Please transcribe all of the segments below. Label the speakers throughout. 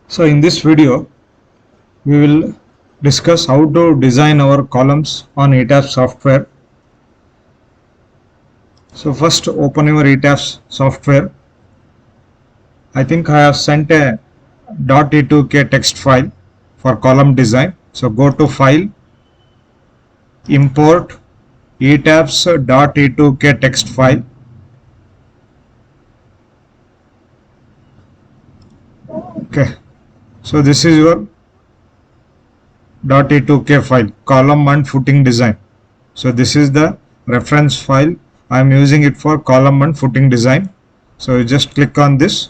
Speaker 1: So in this video, we will discuss how to design our columns on ETABS software. So first open your ETABS software. I think I have sent a .e2k text file for column design. So go to File, Import ETABS.e2k text file. Okay. So this is your .e2k file, column and footing design. So this is the reference file. I am using it for column and footing design. So you just click on this,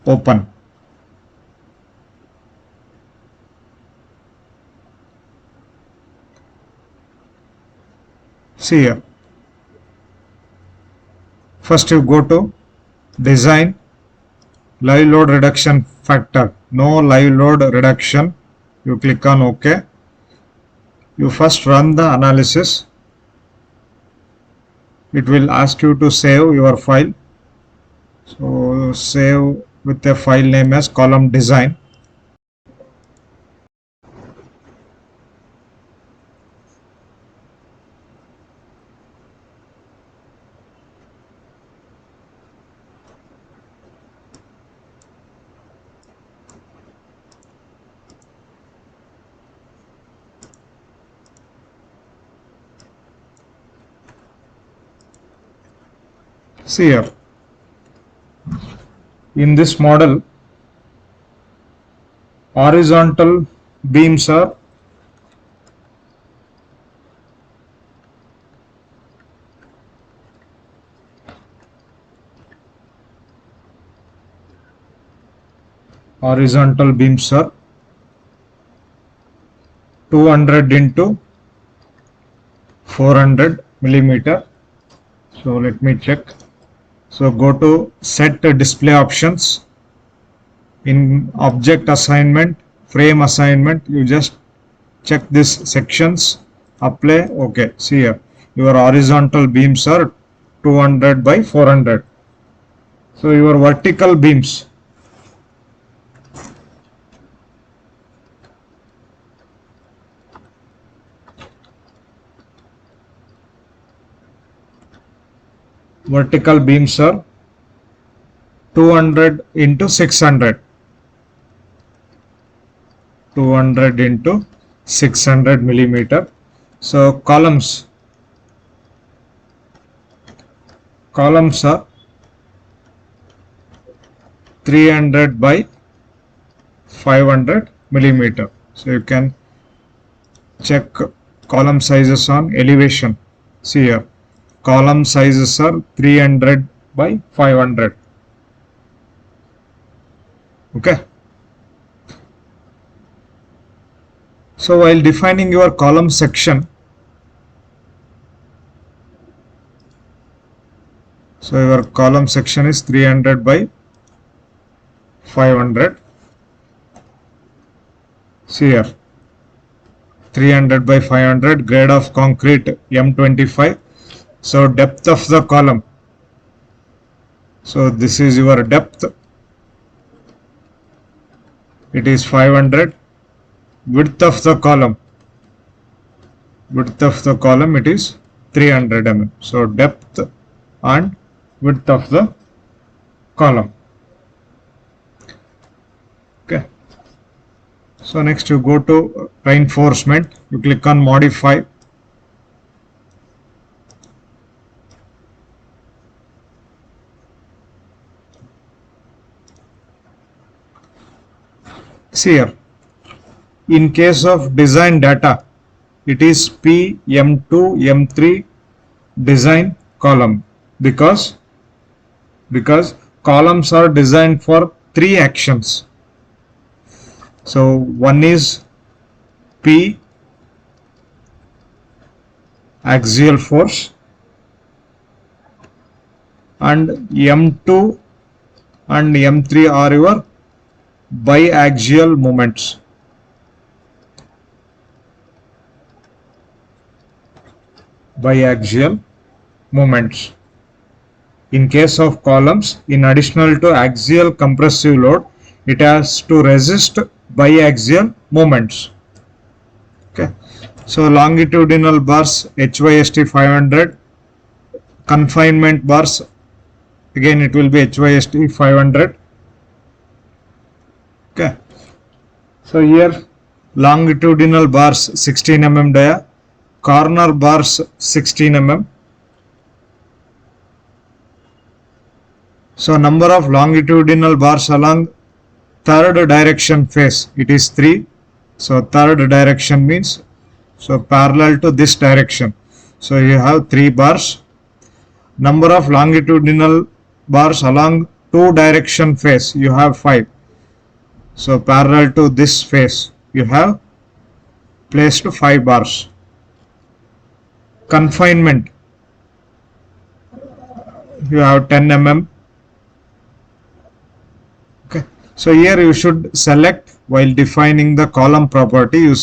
Speaker 1: open. See here. First you go to design, live load reduction factor, no live load reduction. You click on OK. You first run the analysis. It will ask you to save your file. So save with a file name as column design. See here, in this model, horizontal beams are horizontal beams are 200 into 400 millimeter. So let me check. So go to set display options. In object assignment, frame assignment, you just check this sections, apply, OK. See here, your horizontal beams are 200 by 400. So your vertical beams, are 200 into 600. 200 into 600 millimeter. So columns are 300 by 500 millimeter. So you can check column sizes on elevation. See here, column sizes are 300 by 500. Okay. So while defining your column section, so your column section is 300 by 500. See here, 300 by 500, grade of concrete M25. So depth of the column, so this is your depth, it is 500. Width of the column, it is 300 mm. So depth and width of the column. Okay. So next you go to reinforcement, you click on modify. See here, in case of design data, it is P, M2, M3 design column because columns are designed for 3 actions. So one is P, axial force, and M2 and M3 are your biaxial moments. Biaxial moments. In case of columns, in additional to axial compressive load, it has to resist biaxial moments. Okay, so longitudinal bars HYST 500, confinement bars again it will be HYST 500. Okay, so here longitudinal bars 16 mm dia, corner bars 16 mm. So number of longitudinal bars along third direction face, it is 3. So third direction means, so parallel to this direction. So you have 3 bars. Number of longitudinal bars along 2 direction face, you have 5. So parallel to this face, you have placed 5 bars. Confinement, you have 10 mm. Okay, so here you should select, while defining the column property, you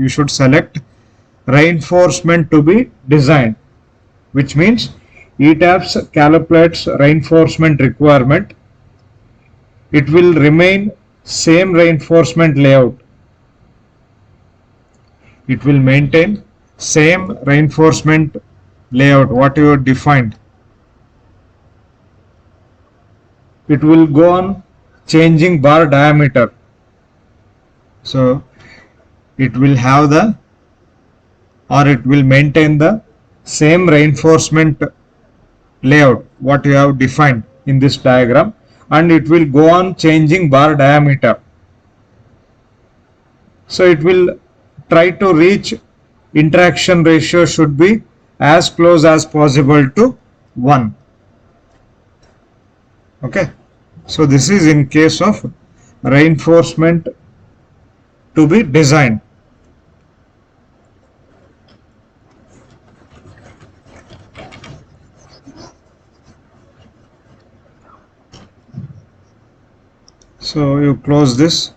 Speaker 1: should select reinforcement to be designed, which means ETABS calculates reinforcement requirement. It will remain same reinforcement layout. It will maintain same reinforcement layout what you have defined. It will go on changing bar diameter. So it will have the, or it will maintain the same reinforcement layout what you have defined in this diagram, and it will go on changing bar diameter. So it will try to reach interaction ratio should be as close as possible to 1. Okay, so this is in case of reinforcement to be designed. So you close this.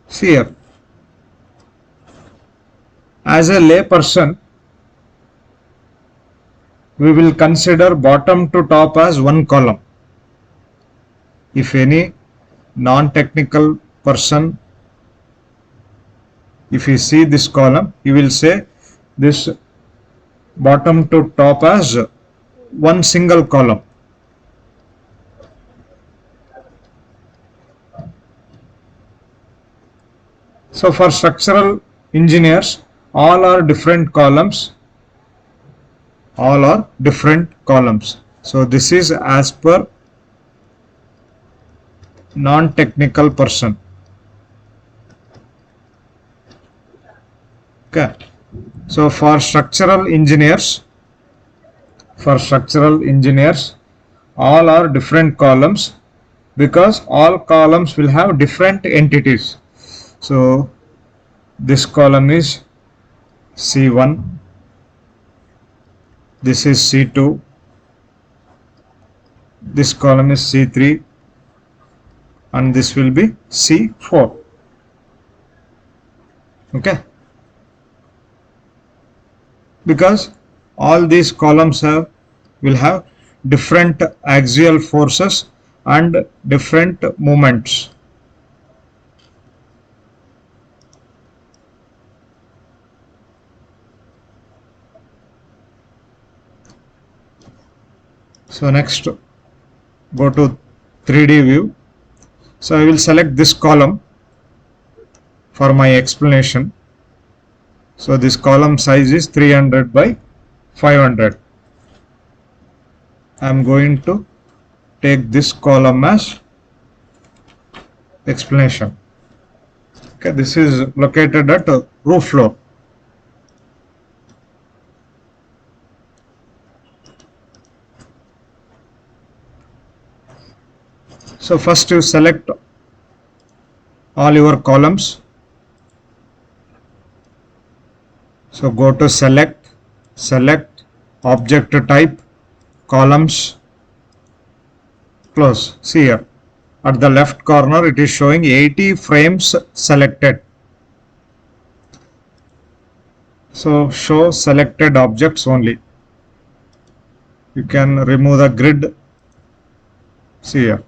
Speaker 1: See here, as a lay person, we will consider bottom to top as one column. If any non-technical person, if he see this column, he will say this bottom to top as one single column. So for structural engineers, all are different columns. All are different columns. So this is as per non-technical person. Okay. So for structural engineers, all are different columns, because all columns will have different entities. So this column is C1, this is C2, this column is C3, and this will be C4. Okay, because all these columns will have different axial forces and different moments. So next, go to 3D view. So I will select this column for my explanation. So this column size is 300 by 500. I am going to take this column as explanation. Okay, this is located at roof floor. So first you select all your columns. So go to select, object type, columns, close. See here, at the left corner it is showing 80 frames selected. So show selected objects only. you can remove the grid. See here,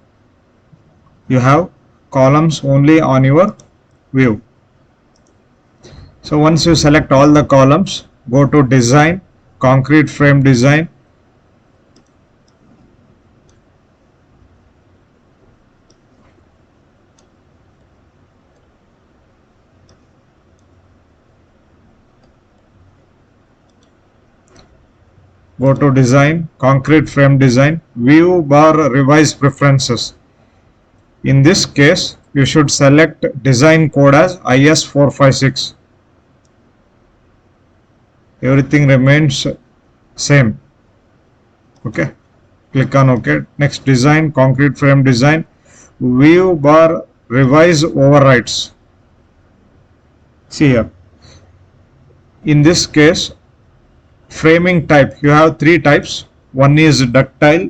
Speaker 1: you have columns only on your view. So once you select all the columns, go to design, concrete frame design. Go to design, concrete frame design, view bar revise preferences. In this case, you should select design code as IS456. Everything remains same. Okay, click on OK. Next, design, concrete frame design, view bar revise overrides. See here, in this case, framing type, you have three types. One is ductile,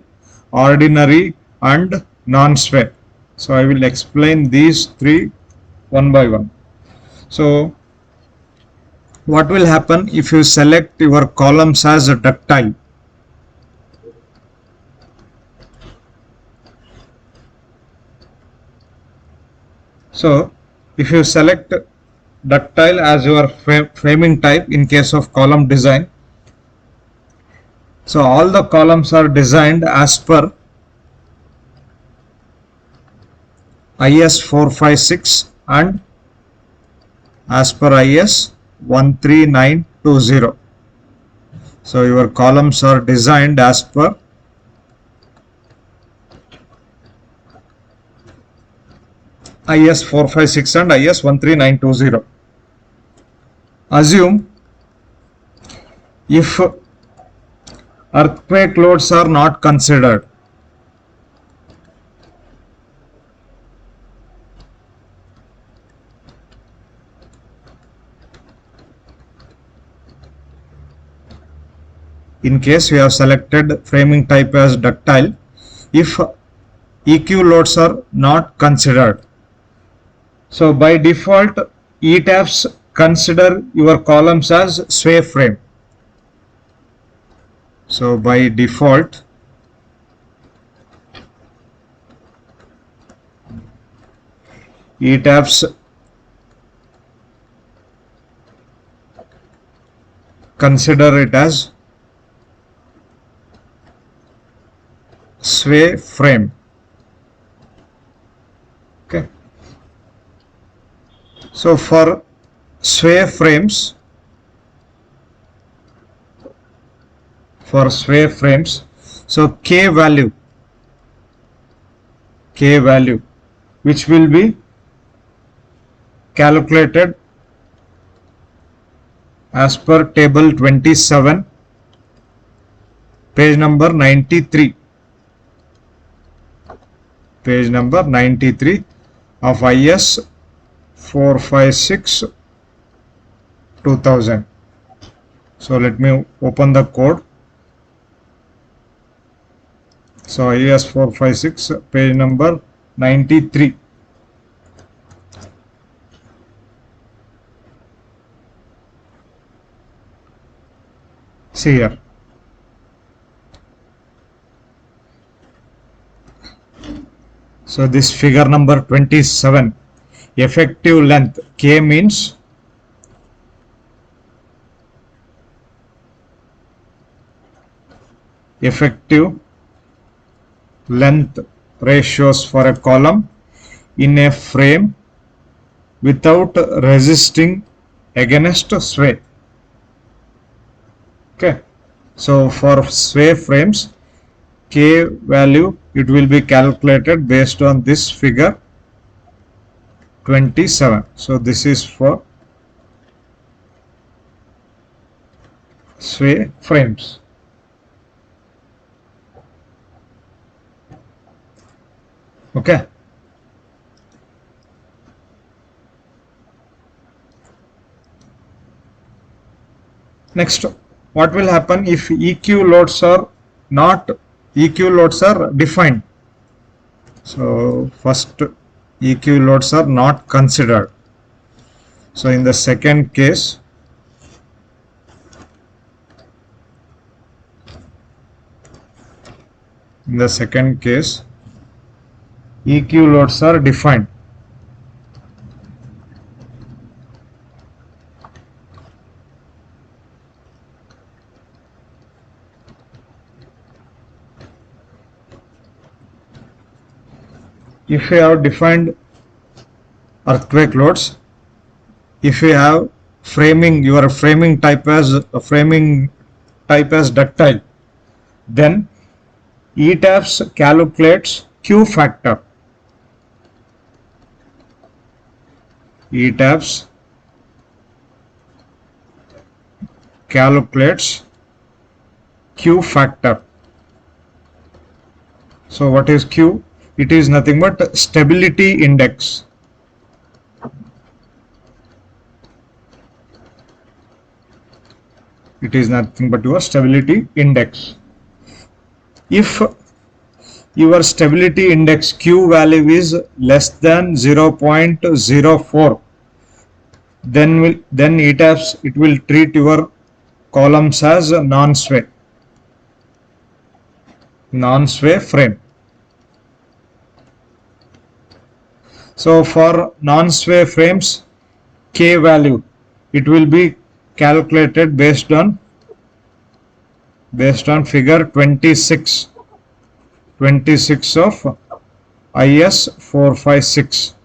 Speaker 1: ordinary and non-sway. So I will explain these three one by one. So what will happen if you select your columns as a ductile? So if you select ductile as your framing type in case of column design, so all the columns are designed as per IS456 and as per IS13920. So your columns are designed as per IS456 and IS13920. Assume if earthquake loads are not considered. In case you have selected framing type as ductile, if EQ loads are not considered, so by default ETABS consider your columns as sway frame. So by default ETABS consider it as sway frame. Okay. So for sway frames, so K value which will be calculated as per table 27, page number 93. Page number 93 of IS 456 2000. So let me open the code. So IS 456 page number 93. See here. So this figure number 27, effective length, K means effective length ratios for a column in a frame without resisting against sway. Okay, so for sway frames, K value, it will be calculated based on this figure 27. So this is for sway frames. Okay. Next, what will happen if EQ loads are defined? So first, EQ loads are not considered. So in the second case, In the second case, EQ loads are defined. If you have defined earthquake loads, if you have your framing type as ductile, then ETABS calculates Q factor. ETABS calculates Q factor. So what is Q? It is nothing but stability index. It is nothing but your stability index. If your stability index Q value is less than 0.04, then ETABS it will treat your columns as non-sway frame. So for non-sway frames, K value it will be calculated based on figure 26 of IS 456.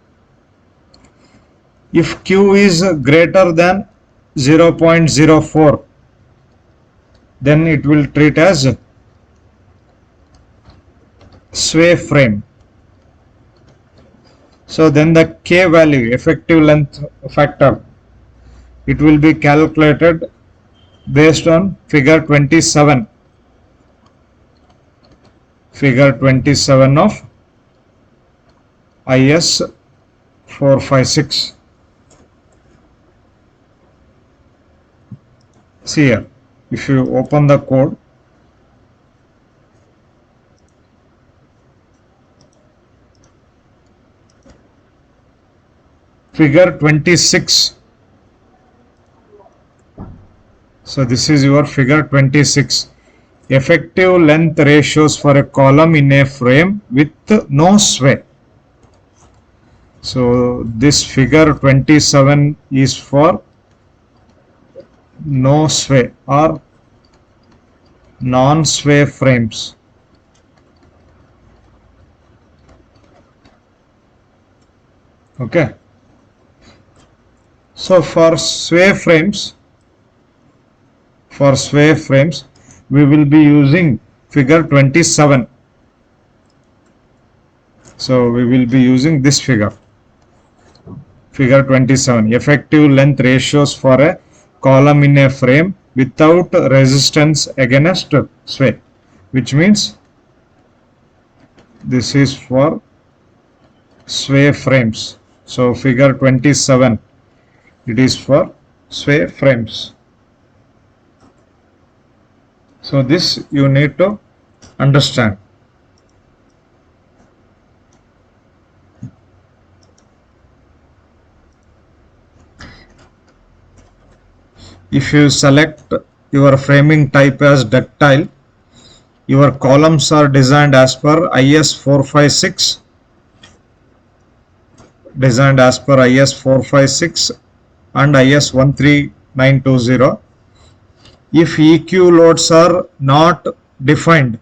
Speaker 1: If Q is greater than 0.04, then it will treat as sway frame. So then the K value, effective length factor, it will be calculated based on figure 27 of IS 456. See here, if you open the code, figure 26. So this is your figure 26. Effective length ratios for a column in a frame with no sway. So this figure 27 is for no sway or non-sway frames. Okay. So for sway frames, we will be using figure 27. So we will be using this figure 27, effective length ratios for a column in a frame without resistance against sway, which means this is for sway frames. So figure 27, it is for sway frames. So this you need to understand. If you select your framing type as ductile, your columns are designed as per IS 456, and IS 13920. If EQ loads are not defined,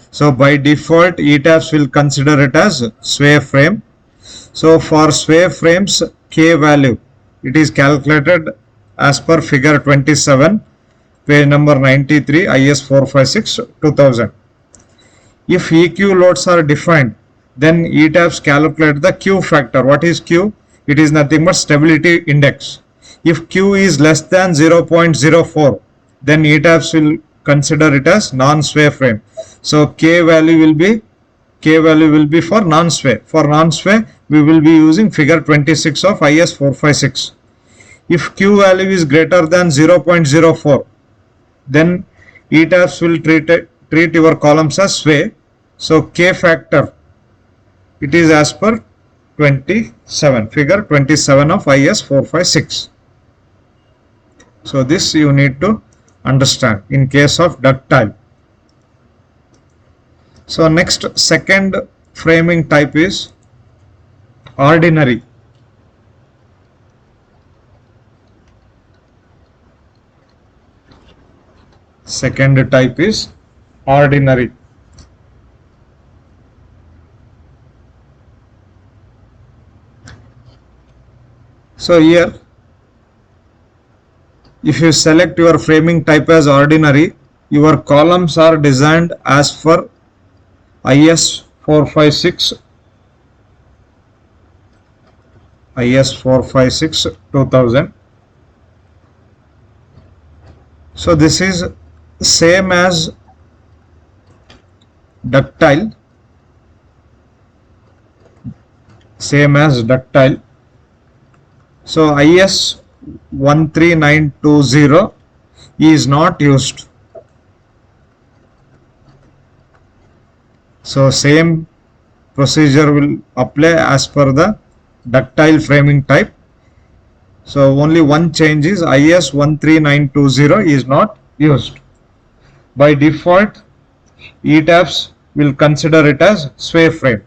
Speaker 1: so by default ETABS will consider it as sway frame. So for sway frames, K value, it is calculated as per figure 27, page number 93, IS 456 2000. If EQ loads are defined, then ETABS calculate the Q factor. What is Q? It is nothing but stability index. If Q is less than 0.04, then ETABS will consider it as non-sway frame. So K value will be for non-sway. For non-sway, we will be using figure 26 of IS 456. If Q value is greater than 0.04, then ETABS will treat your columns as sway. So K factor, it is as per 27, figure 27 of IS 456. So this you need to understand in case of ductile. So next, second framing type is ordinary. Second type is ordinary. So here, if you select your framing type as ordinary, your columns are designed as per IS 456 2000. So this is same as ductile, So IS 13920 is not used. So same procedure will apply as per the ductile framing type. So only one change is IS 13920 is not used. By default, ETABS will consider it as sway frame.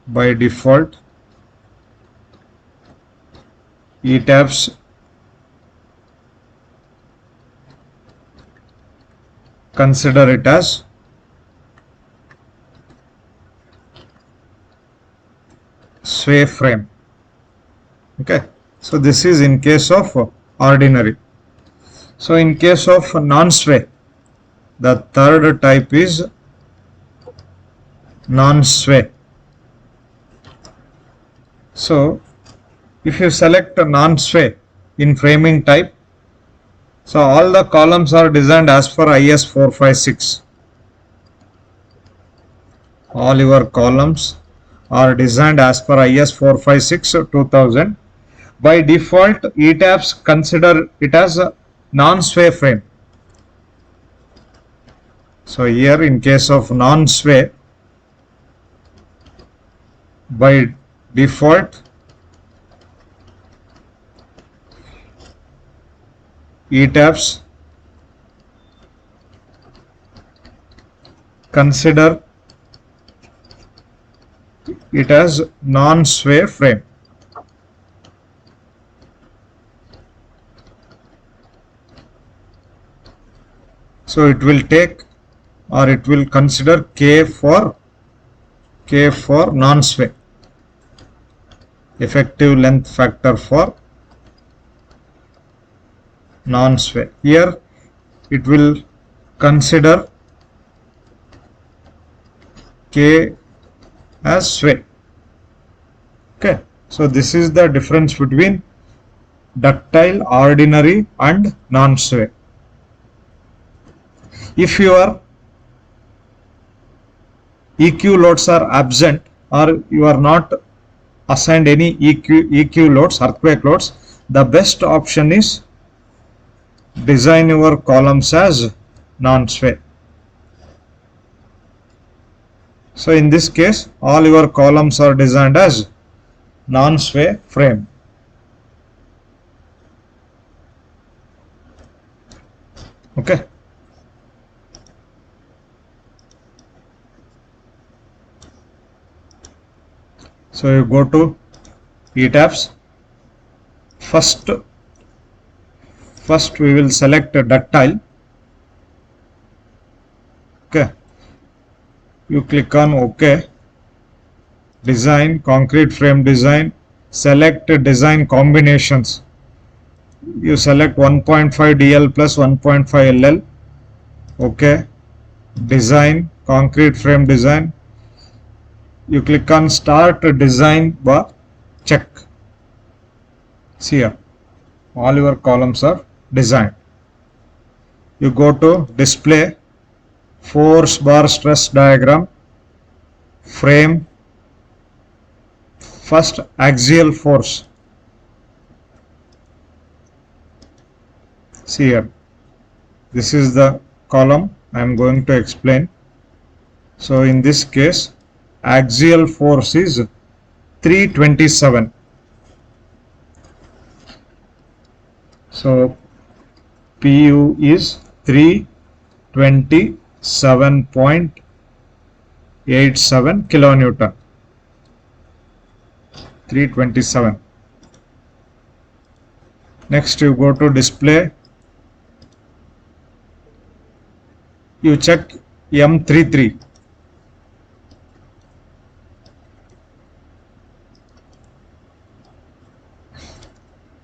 Speaker 1: By default, ETABS consider it as sway frame. Okay, so this is in case of ordinary. So in case of non-sway, the third type is non-sway. So if you select a non-sway in framing type, so all the columns are designed as per IS 456. All your columns are designed as per IS 456 2000. By default, ETABS consider it as a non-sway frame. So here in case of non-sway, by default, ETABS consider it as non-sway frame. So it will take, or it will consider K for non-sway, effective length factor for non-sway. Here it will consider K as sway. Okay, so this is the difference between ductile, ordinary and non-sway. If your EQ loads are absent, or you are not assigned any EQ loads, earthquake loads, the best option is design your columns as non-sway. So in this case, all your columns are designed as non-sway frame. Okay. So you go to ETABS. First we will select a ductile. Okay. You click on OK. Design, concrete frame design. Select design combinations. You select 1.5 DL plus 1.5 LL. OK. Design, concrete frame design. You click on start design bar, check. See here, all your columns are designed. You go to display, force bar stress diagram, frame, first axial force. See here, this is the column I am going to explain. So in this case, axial force is 327. So PU is 327.87 kilonewton. 327. Next you go to display. You check M33.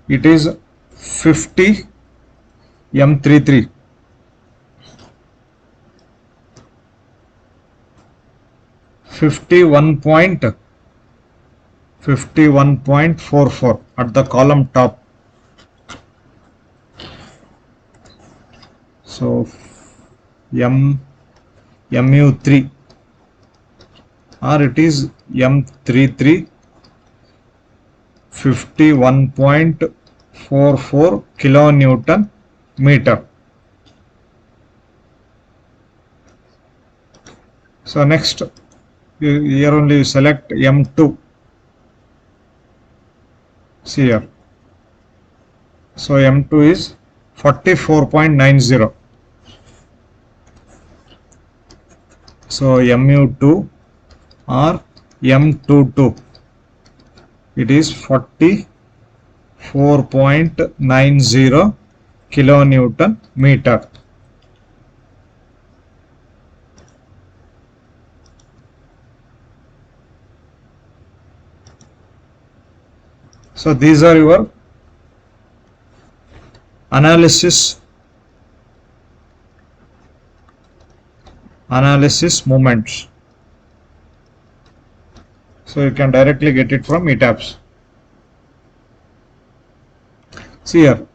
Speaker 1: It is 50 M33. 51.44 at the column top. So MU3 or it is M33 51.44 kilonewton meter. So next here only you select M2. See here. So M2 is 44.90. So MU2 or M22, it is 44.90 kilonewton meter. So these are your analysis moments. So you can directly get it from ETABS. See here.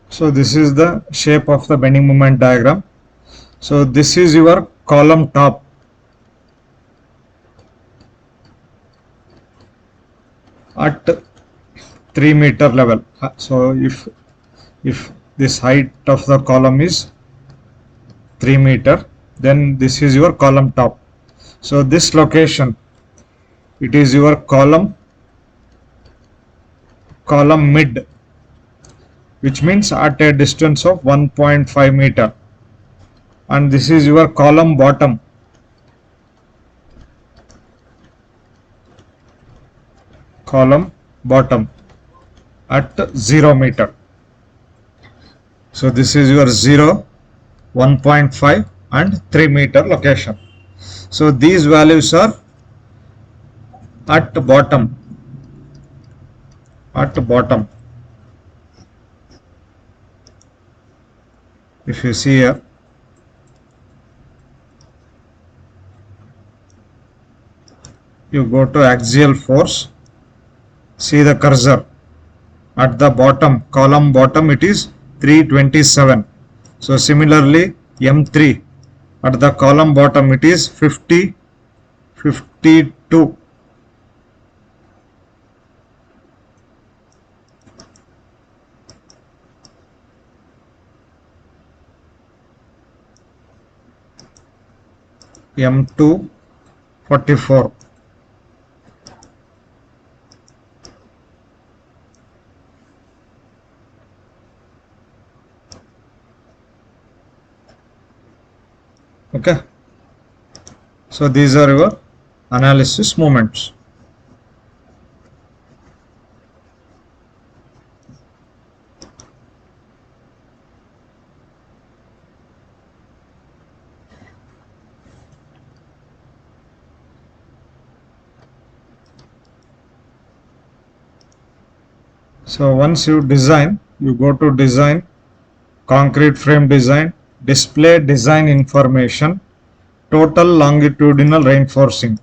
Speaker 1: So this is the shape of the bending moment diagram. So this is your column top. At 3 meter level. So if this height of the column is 3 meter, then this is your column top. So this location, it is your column mid, which means at a distance of 1.5 meter, and this is your column bottom. At 0 meter. So this is your 0, 1.5 and 3 meter location. So these values are at bottom. If you see here, you go to axial force. See the cursor at the bottom, column bottom, it is 327. So similarly M3 at the column bottom, it is 50, 52. M2 44. Okay. So these are your analysis moments. So once you design, you go to design, concrete frame design, display design information, total longitudinal reinforcing.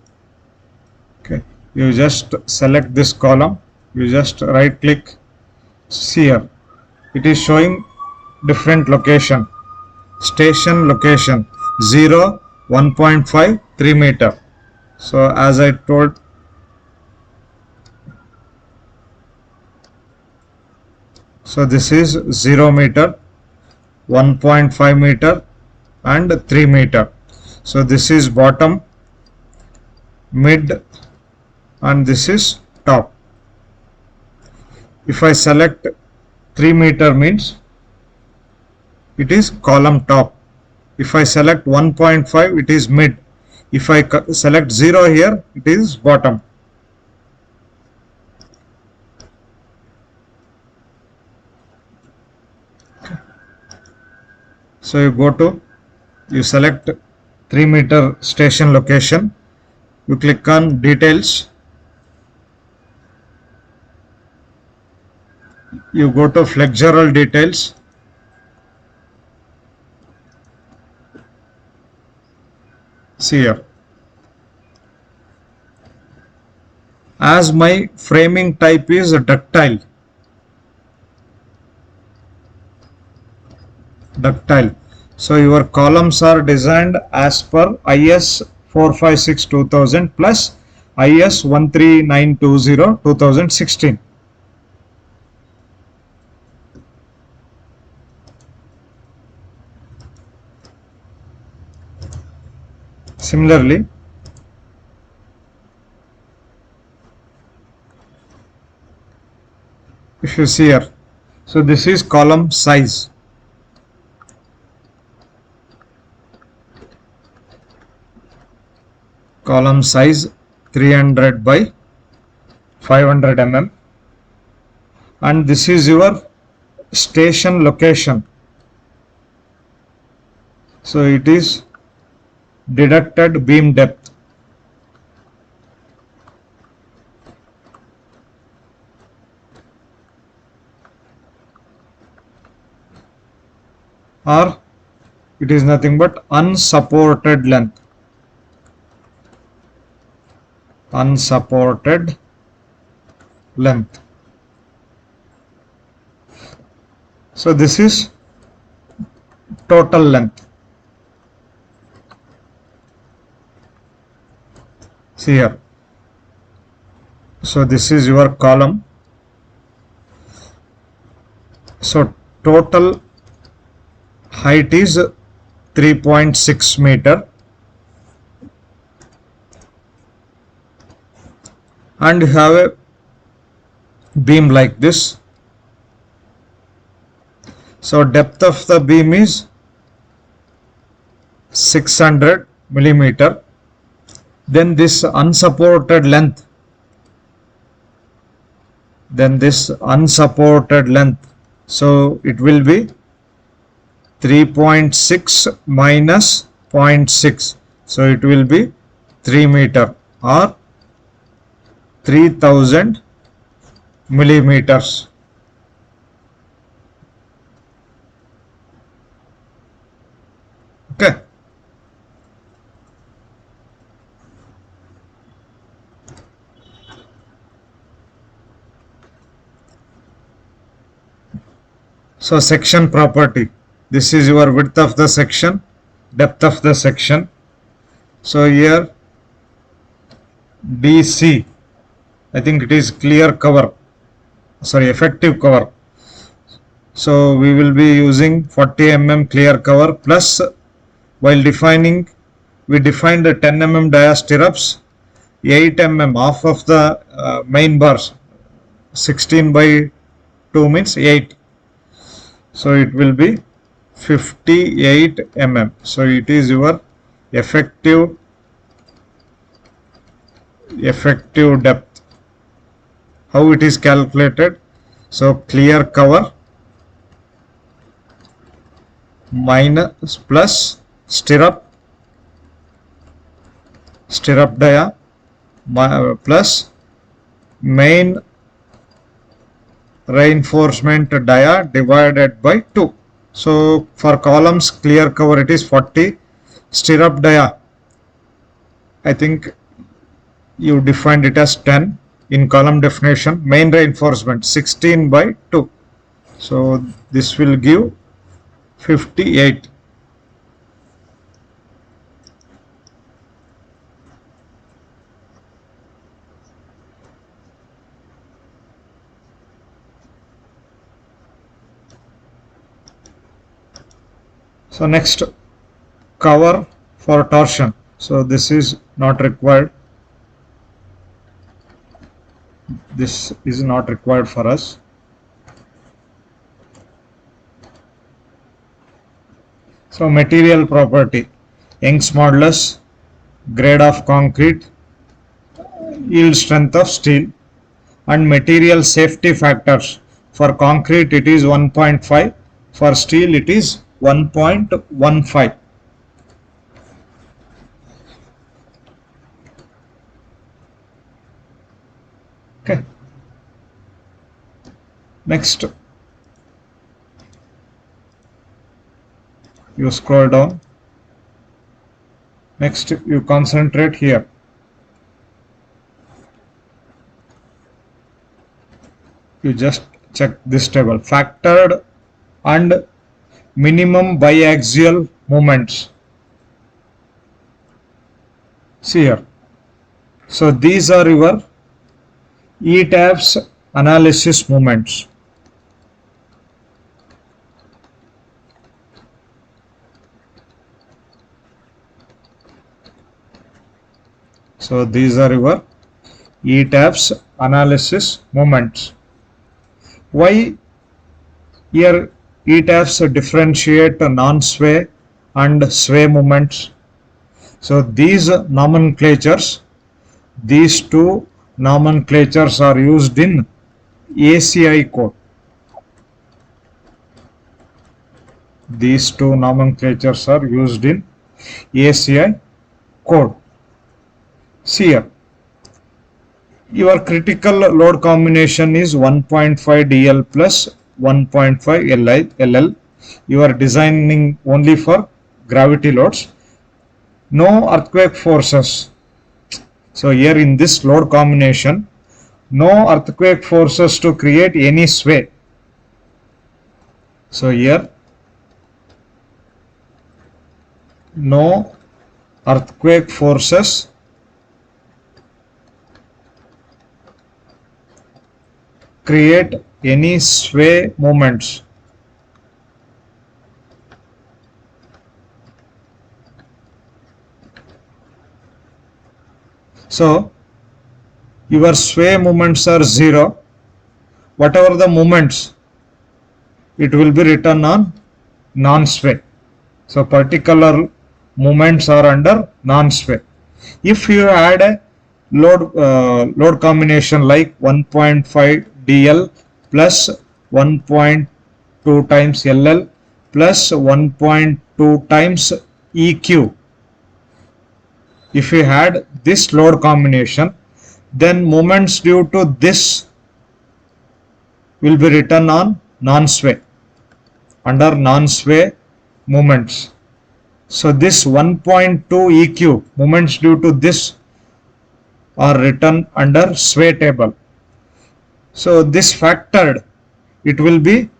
Speaker 1: Okay, you just select this column, you just right click. See here, it is showing different location, station location 0, 1.5, 3 meter. So as I told, so this is 0 meter, 1.5 meter and 3 meter. So this is bottom, mid, and this is top. If I select 3 meter means it is column top. If I select 1.5, it is mid. If I select 0 here, it is bottom. So you select 3 meter station location, you click on details, you go to flexural details, see here. As my framing type is ductile, so your columns are designed as per IS 456-2000 plus IS 13920-2016. Similarly, if you see here, so this is column size. Column size 300 by 500 mm, and this is your station location. So it is deducted beam depth. Or it is nothing but unsupported length. Unsupported length. So this is total length. See here. So this is your column. So total height is 3.6 meter. And you have a beam like this. So depth of the beam is 600 millimeter. Then this unsupported length. So it will be 3.6 minus 0.6. So it will be 3 meter or 3000 millimeters. Okay. So section property. This is your width of the section, depth of the section. So here DC, I think it is clear cover, effective cover. So we will be using 40 mm clear cover plus, while defining, we defined the 10 mm dia stirrups, 8 mm half of the main bars, 16 by 2 means 8. So it will be 58 mm. So it is your effective depth. How it is calculated? So clear cover minus plus stirrup dia plus main reinforcement dia divided by 2. So for columns clear cover it is 40, stirrup dia I think you defined it as 10 in column definition, main reinforcement 16 by 2. So this will give 58. So next, cover for torsion. So this is not required. This is not required for us. So material property, Young's modulus, grade of concrete, yield strength of steel, and material safety factors. For concrete it is 1.5, for steel it is 1.15. Okay. Next, you scroll down. Next, you concentrate here. You just check this table. Factored and minimum biaxial moments. See here. So these are your ETABS analysis moments. So these are your ETABS analysis moments. Why here ETABS differentiate non-sway and sway moments? So these nomenclatures, these two nomenclatures are used in ACI code. These two nomenclatures are used in ACI code. See here, your critical load combination is 1.5 DL plus 1.5 LL. You are designing only for gravity loads. No earthquake forces. So here in this load combination, no earthquake forces to create any sway. So here no earthquake forces create any sway moments. So your sway moments are 0. Whatever the moments, it will be written on non-sway. So particular moments are under non-sway. If you add a load combination like 1.5 DL plus 1.2 times LL plus 1.2 times EQ, if you had this load combination, then moments due to this will be written on non-sway, under non-sway moments. So this 1.2 EQ, moments due to this, are written under sway table. So this factored, it will be,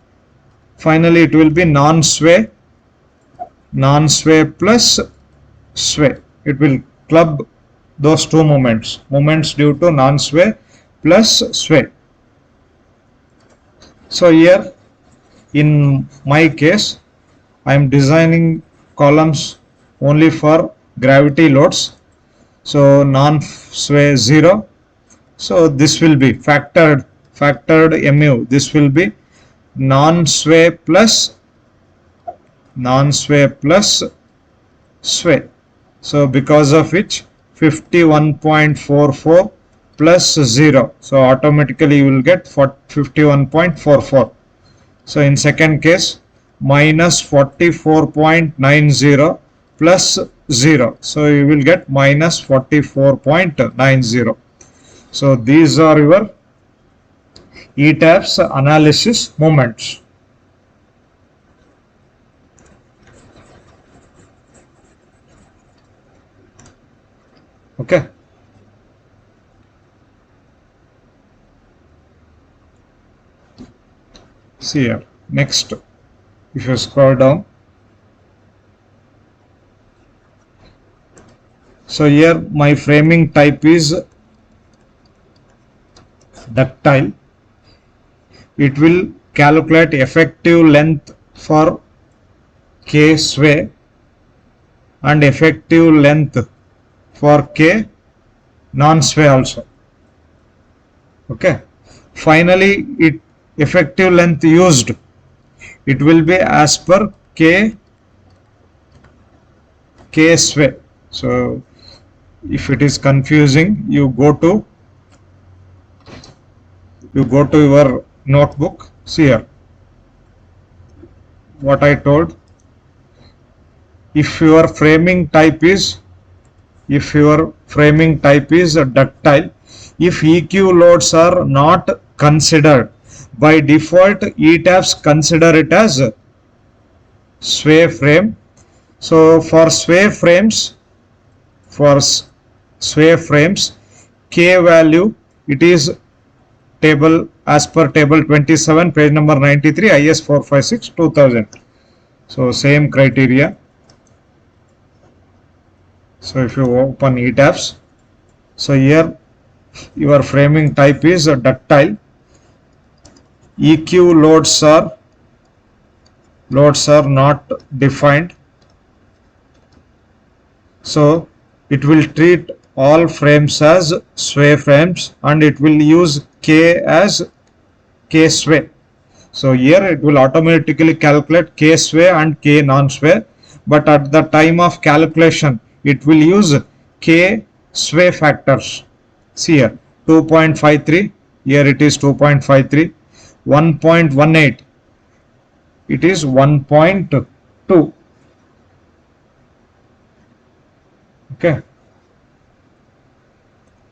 Speaker 1: finally it will be non-sway plus sway. It will club those two moments due to non-sway plus sway. So here in my case, I am designing columns only for gravity loads. So non-sway 0. So this will be factored mu. This will be non-sway plus sway. So because of which 51.44 plus 0. So automatically you will get 51.44. So in second case, minus 44.90 plus 0. So you will get minus 44.90. So these are your ETABS analysis moments. Okay. See here. Next, if you scroll down, so here my framing type is ductile. It will calculate effective length for K sway and effective length for K non-sway also. Okay. Finally, it effective length used, it will be as per K sway. So if it is confusing, you go to your notebook. See here what I told. If your framing type is a ductile, if EQ loads are not considered, by default ETABS consider it as a sway frame. So for sway frames, K value, it is table as per table 27, page number 93, IS 456 2000. So same criteria. So if you open ETABS, so here your framing type is a ductile. EQ loads are not defined. So it will treat all frames as sway frames and it will use K as K sway. So here it will automatically calculate K sway and K non-sway, but at the time of calculation it will use K sway factors. See here 2.53, here it is 2.53, 1.18, it is 1.2. Okay.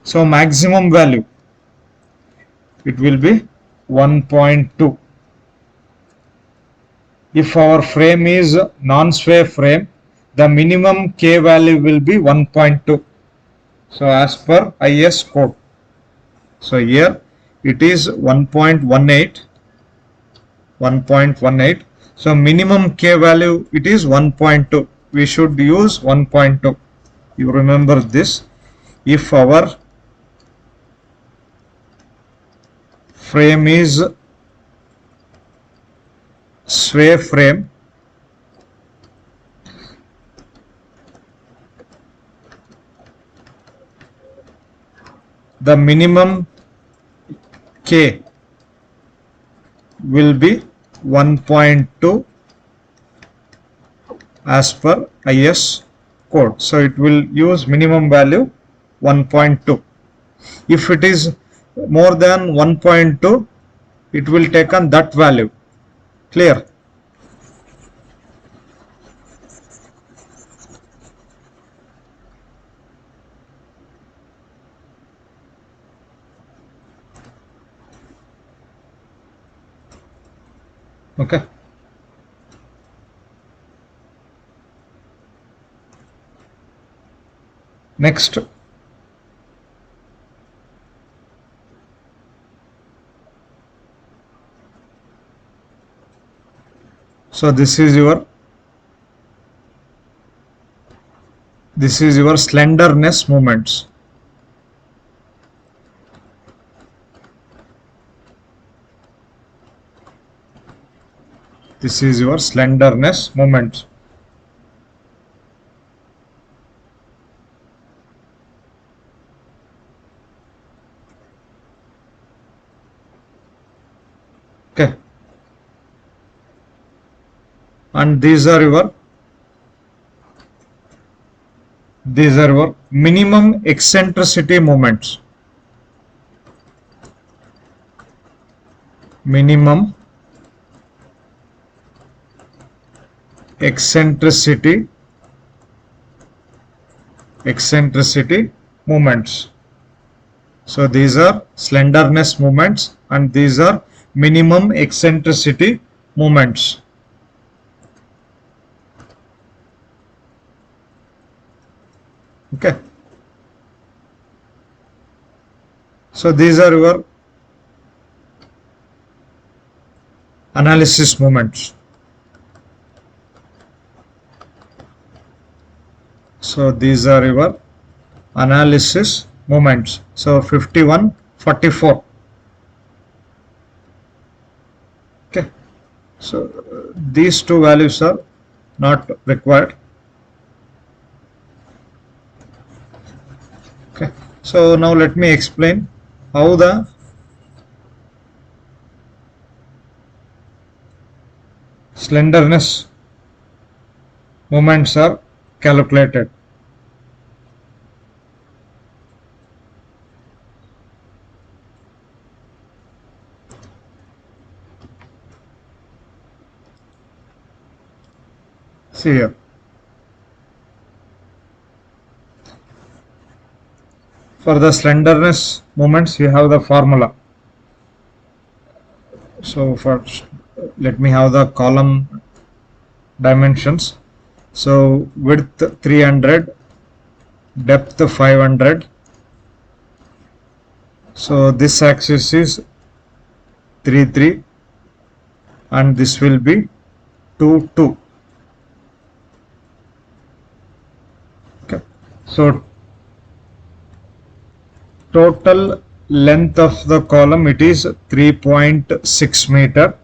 Speaker 1: So maximum value, it will be 1.2. If our frame is non-sway frame, the minimum K value will be 1.2. So as per IS code. So here it is 1.18. So minimum K value, it is 1.2. We should use 1.2. You remember this. If our frame is sway frame, the minimum K will be 1.2 as per IS code. So it will use minimum value 1.2. If it is more than 1.2, it will take on that value. Clear? Okay. Next. So this is your slenderness moments. This is your slenderness moments. Okay. And these are your minimum eccentricity moments. Minimum eccentricity moments. So these are slenderness moments and these are minimum eccentricity moments. Okay. So these are your analysis moments. So these are your analysis moments. So 51, 44. Okay. So these two values are not required. Okay. So now let me explain how the slenderness moments are calculated. See here. For the slenderness moments, you have the formula. So first, let me have the column dimensions. So width 300, depth 500. So this axis is 3 3 and this will be 2 2. Okay. So total length of the column, it is 3.6 meter.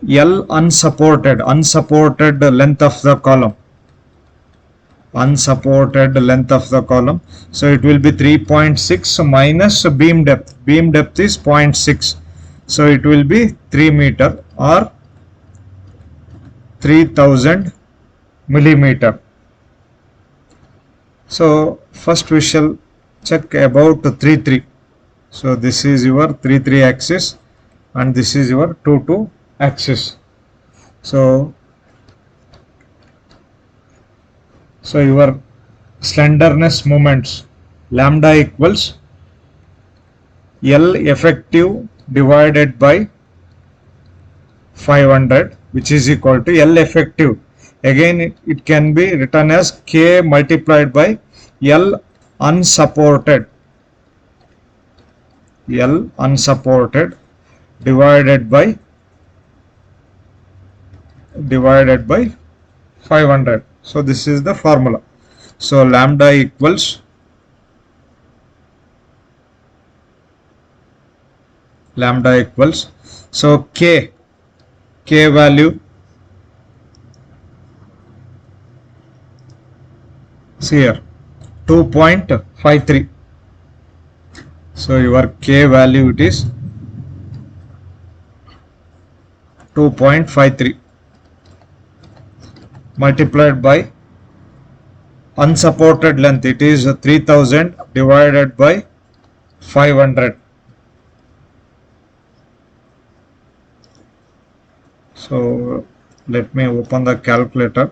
Speaker 1: L unsupported length of the column, unsupported length of the column, so it will be 3.6 minus beam depth is 0.6, so it will be 3 meter or 3000 millimeter. So first we shall check about 3 3. So this is your 3 3 axis and this is your 2 2 axis. So your slenderness moments, lambda equals L effective divided by 500, which is equal to L effective. Again it can be written as K multiplied by L unsupported, L unsupported divided by 500. So this is the formula. So lambda equals so K value, see here, 2.53. so your K value, it is 2.53 multiplied by unsupported length, it is 3000 divided by 500. So let me open the calculator.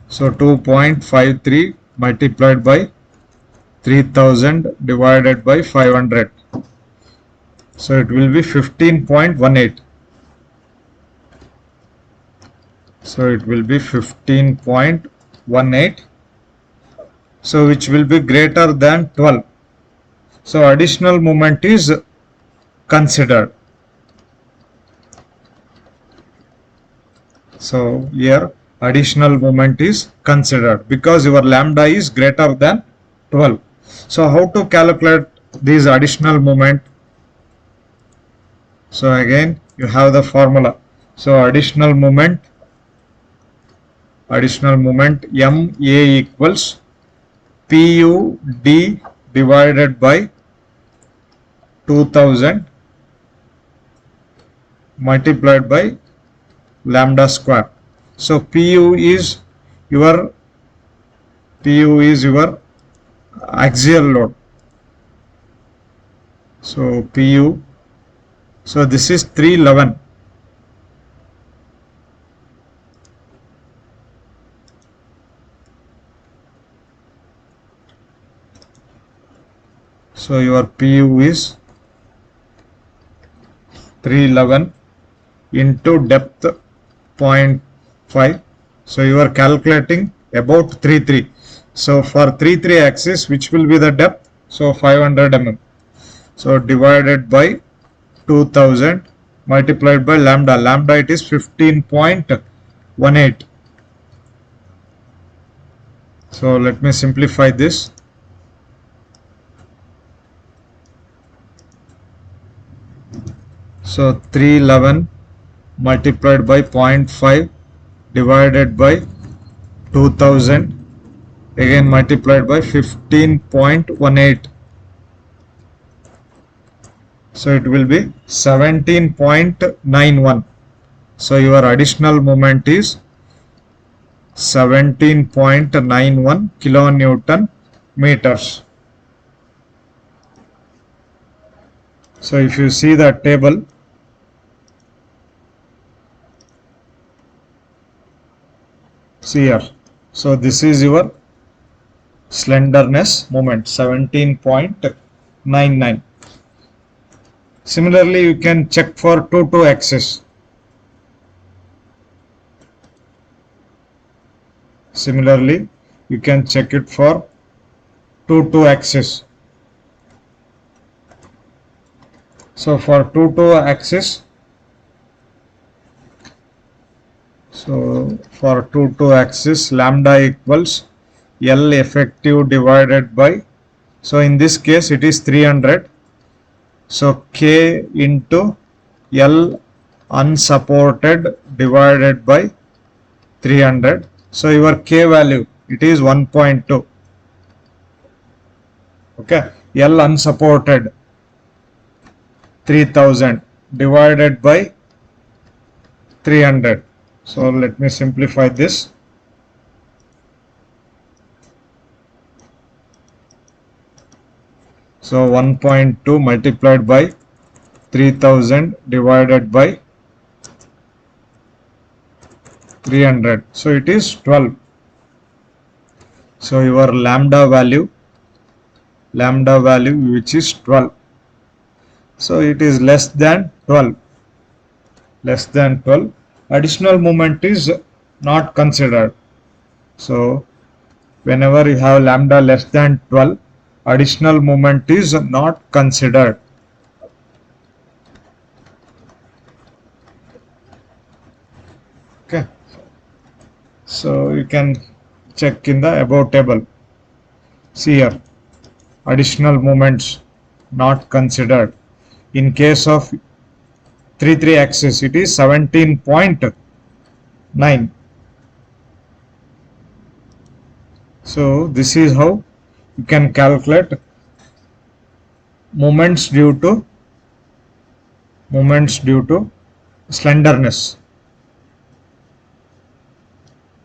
Speaker 1: So 2.53 multiplied by 3000 divided by 500. So it will be 15.18. So it will be 15.18. So which will be greater than 12. So additional moment is considered. So here additional moment is considered because your lambda is greater than 12. So how to calculate these additional moment? So again you have the formula. So additional moment MA equals PUD divided by 2000 multiplied by lambda square. So PU is your axial load. So PU, so this is 311. So your PU is 311 into depth 0.5. So you are calculating about 3 3. So for 3 3 axis, which will be the depth? So 500 mm. So divided by 2000 multiplied by lambda. Lambda it is 15.18. So let me simplify this. So 311 multiplied by 0.5 divided by 2000 again multiplied by 15.18. So it will be 17.91. So your additional moment is 17.91 kilonewton meters. So if you see the table, see here. So this is your slenderness moment, 17.99. Similarly, you can check for 2 axis. Similarly, you can check it for 2 axis. So for 2 axis, so for 2 axis, lambda equals L effective divided by, so in this case it is 300. So K into L unsupported divided by 300. So your K value, it is 1.2. Okay, L unsupported 3000 divided by 300. So let me simplify this. So 1.2 multiplied by 3000 divided by 300. So it is 12. So your lambda value which is 12. So it is less than 12. Less than 12. Additional moment is not considered. So whenever you have lambda less than 12, additional moment is not considered. Okay. So you can check in the above table. See here, additional moments not considered. In case of 3 axis, it is 17.9. So this is how you can calculate moments due to slenderness.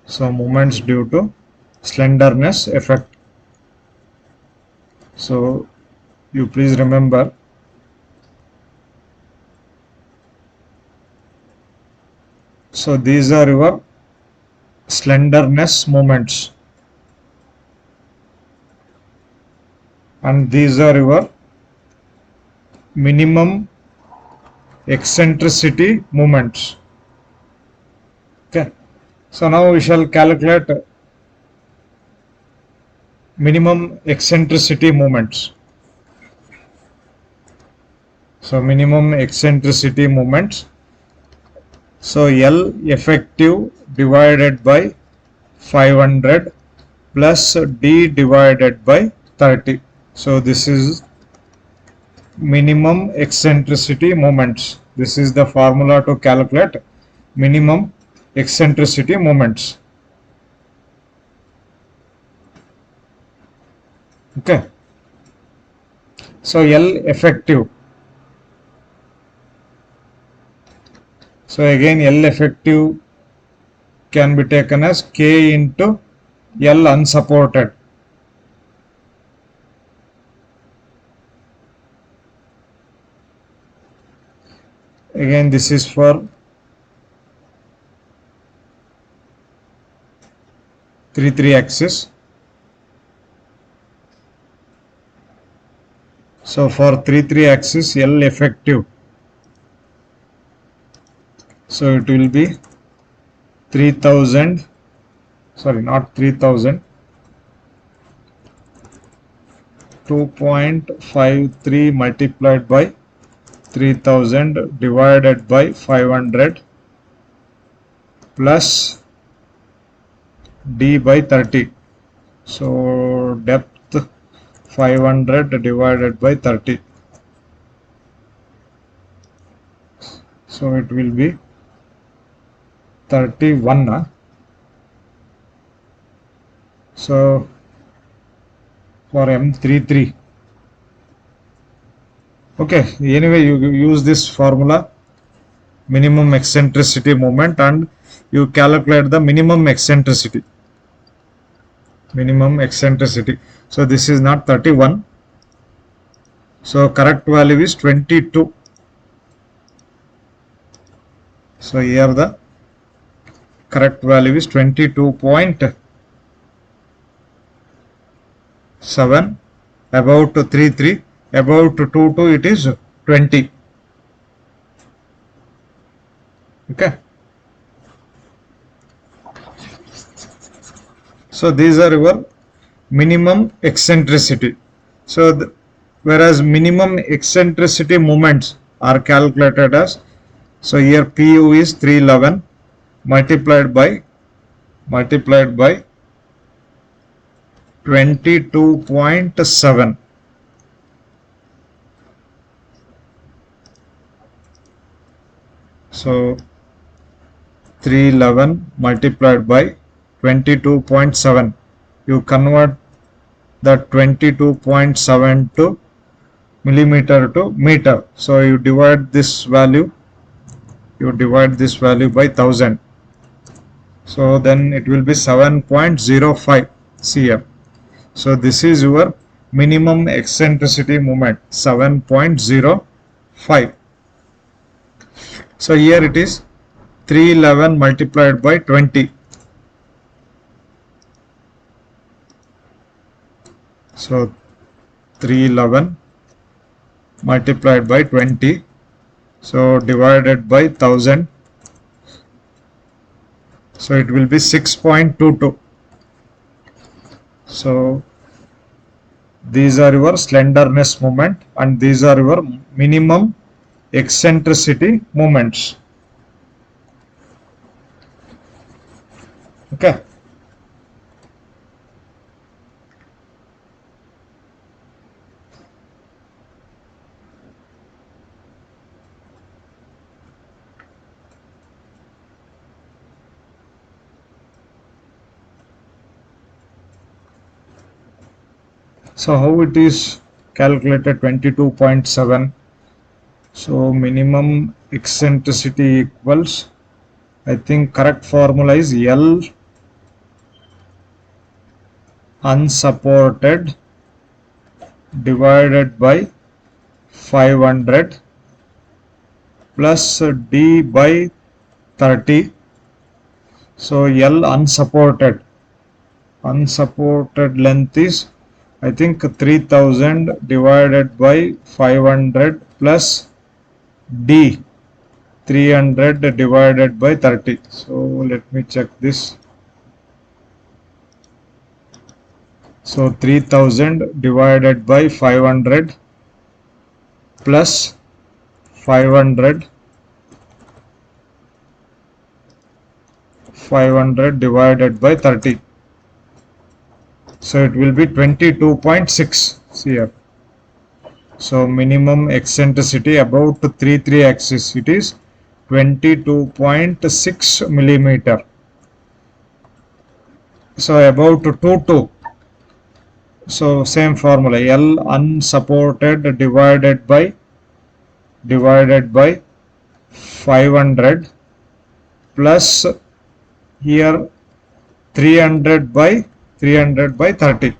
Speaker 1: So moments due to slenderness effect. So you please remember, so these are your slenderness moments, and these are your minimum eccentricity moments. Okay, so now we shall calculate minimum eccentricity moments. So minimum eccentricity moments. So L effective divided by 500 plus D divided by 30. So this is minimum eccentricity moments. This is the formula to calculate minimum eccentricity moments. Okay. So L effective. So again L effective can be taken as K into L unsupported. Again this is for 3 axis. So for 3 axis L effective, so it will be 3000, sorry not 3000, 2.53 multiplied by 3000 divided by 500 plus D by 30. So depth 500 divided by 30. So it will be 31. So for M33, okay, anyway, you use this formula, minimum eccentricity moment, and you calculate the minimum eccentricity. So this is not 31. So correct value is 22. So here the correct value is 22.7, about 33, about 22 it is 20. Okay. So these are your minimum eccentricity. So whereas minimum eccentricity moments are calculated as, so here PU is 311 multiplied by 22.7. So 311 multiplied by 22.7. You convert the 22.7 to millimeter to meter. So you divide this value by 1000. So then it will be 7.05 cm. So this is your minimum eccentricity moment, 7.05. So here it is 311 multiplied by 20. So 311 multiplied by 20. So divided by 1000. So it will be 6.22. So these are your slenderness moment and these are your minimum eccentricity moments. Okay. So how it is calculated? 22.7. So minimum eccentricity equals, I think correct formula is L unsupported divided by 500 plus D by 30. So L unsupported length is, I think 3000 divided by 500 plus D 300 divided by 30. So let me check this. So 3000 divided by 500 plus 500 divided by 30. So it will be 22.6 here. So minimum eccentricity about 33 axis, it is 22.6 millimeter. So about 22. So same formula, L unsupported divided by 500 plus here 300 by 30.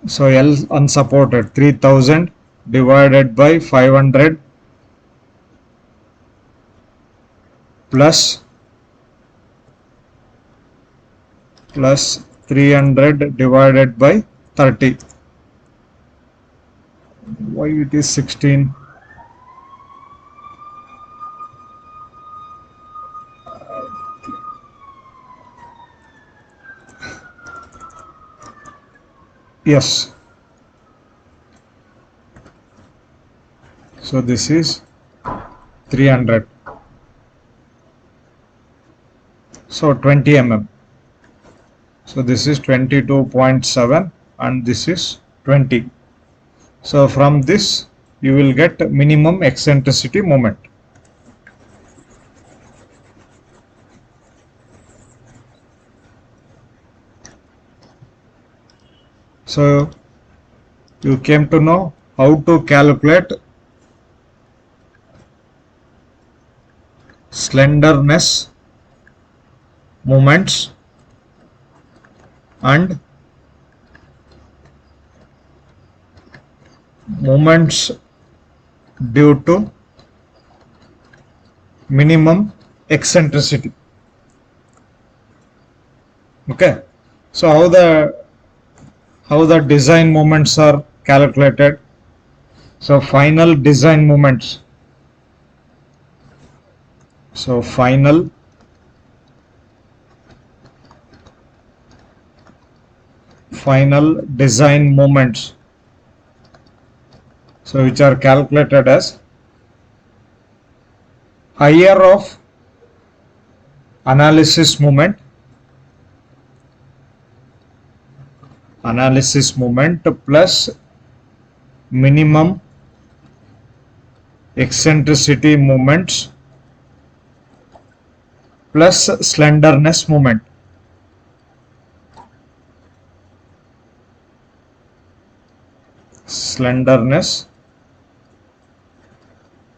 Speaker 1: So L unsupported 3000 divided by 500 plus 300 divided by 30. Why it is 16? Yes. So this is 300. So 20 mm. So this is 22.7 and this is 20. So from this you will get minimum eccentricity moment. So you came to know how to calculate slenderness moments and moments due to minimum eccentricity. Okay, so how the design moments are calculated. So final design moments. So final design moments, so which are calculated as higher of analysis moment plus minimum eccentricity moments plus slenderness moment. Slenderness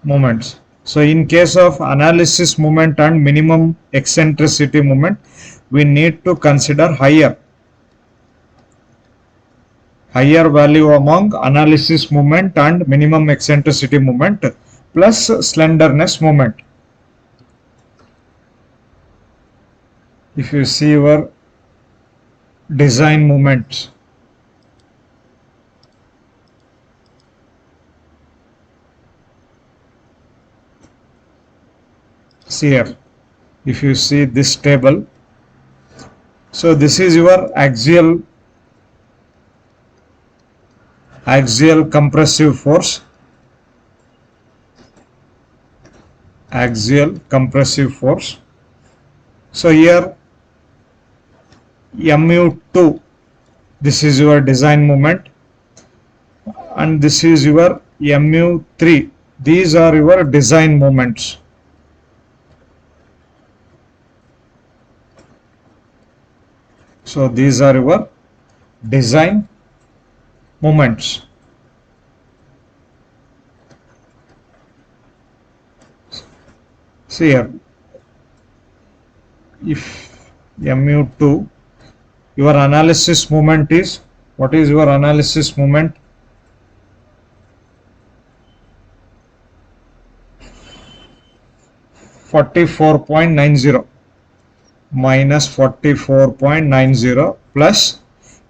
Speaker 1: moments. So in case of analysis moment and minimum eccentricity moment, we need to consider higher value among analysis moment and minimum eccentricity moment plus slenderness moment. If you see your design moments, see here, if you see this table, so this is your axial compressive force, so here mu2, this is your design moment, and this is your mu3, these are your design moments. So these are your design moments. See here, if mu2, your analysis moment is, what is your analysis moment? -44.90 plus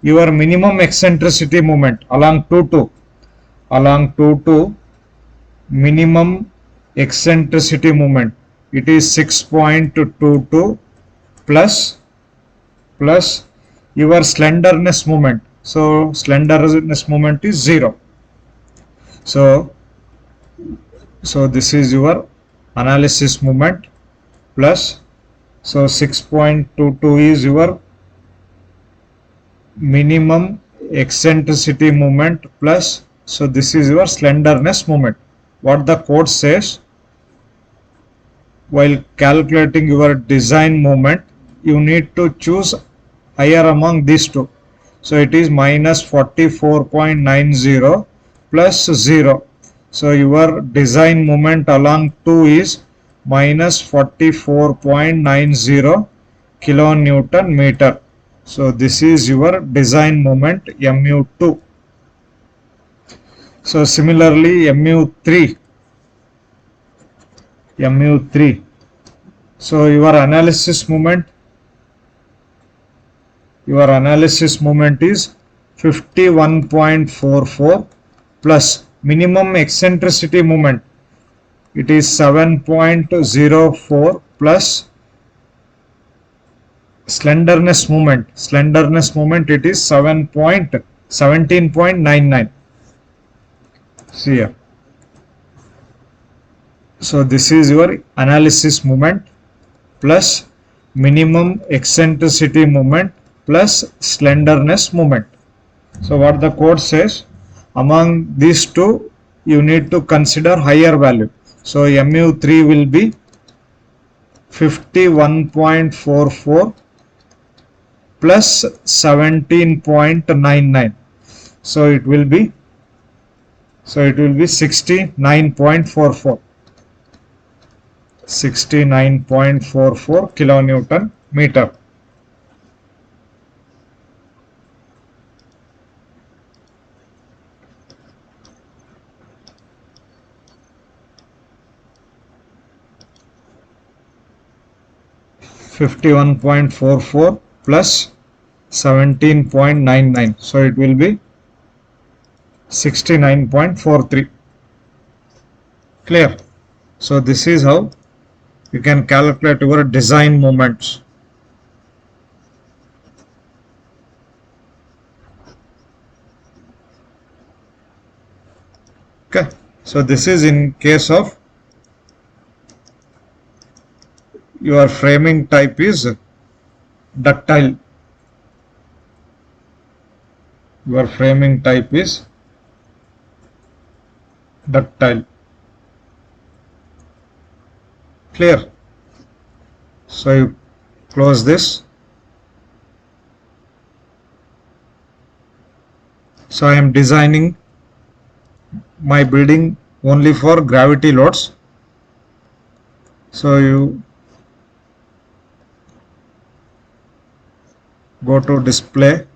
Speaker 1: your minimum eccentricity moment along 2 minimum eccentricity moment, it is 6.22 plus your slenderness moment. So slenderness moment is 0. So this is your analysis moment plus, so 6.22 is your minimum eccentricity moment plus, so this is your slenderness moment. What the code says, while calculating your design moment, you need to choose higher among these two. So it is -44.90 plus 0. So your design moment along 2 is -44.90 kilonewton meter. So this is your design moment mu2. So similarly mu3. So your analysis moment is 51.44 plus minimum eccentricity moment, it is 7.04 plus slenderness moment it is 17.99. see here, so this is your analysis moment plus minimum eccentricity moment plus slenderness moment. So what the code says, among these two you need to consider higher value. So mu3 will be 51.44 plus 17.99. So it will be 69.44 kilonewton meter. (51.44 plus 17.99). So it will be 69.43. Clear? So this is how you can calculate your design moments. Okay. So this is in case of your framing type is ductile. Your framing type is ductile. Clear? So you close this. So I am designing my building only for gravity loads. So you go to display,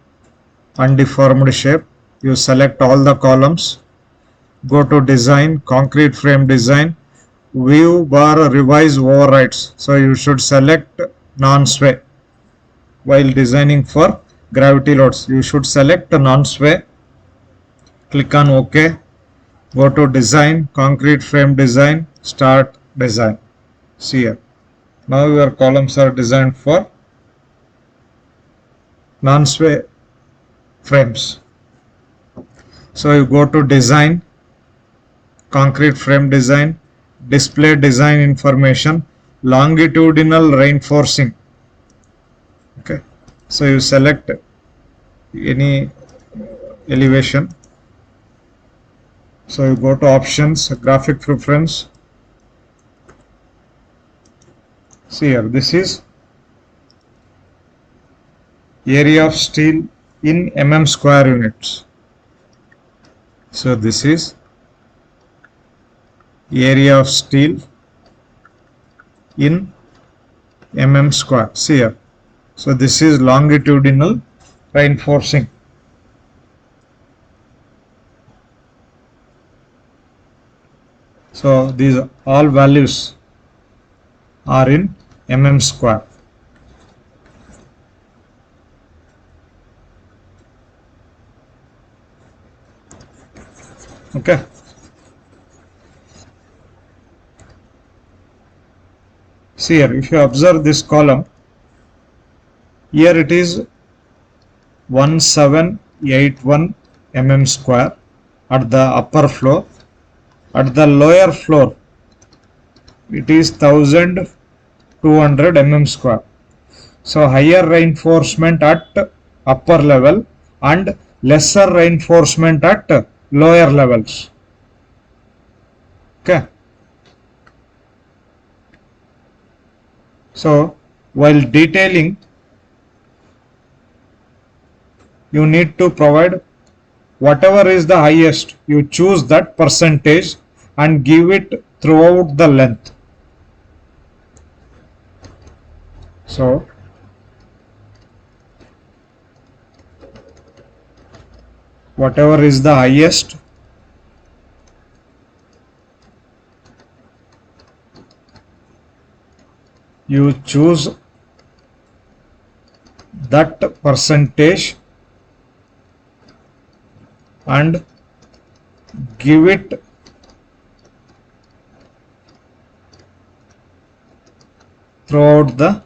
Speaker 1: undeformed shape, you select all the columns, go to design, concrete frame design, view bar revise overrides. So you should select non-sway. While designing for gravity loads, you should select non-sway, click on OK, go to design, concrete frame design, start design. See here. Now your columns are designed for non-sway frames. So you go to design, concrete frame design, display design information, longitudinal reinforcing. Okay. So you select any elevation. So you go to options, graphic preference. See here, this is area of steel in mm square units. So this is area of steel in mm square. See here. So this is longitudinal reinforcing. So these all values are in mm square. Okay. See here, if you observe this column, here it is 1781 mm square at the upper floor. At the lower floor, it is 1200 mm square. So higher reinforcement at upper level and lesser reinforcement at lower levels. Okay. So while detailing, you need to provide whatever is the highest, you choose that percentage and give it throughout the length. So whatever is the highest, you choose that percentage and give it throughout the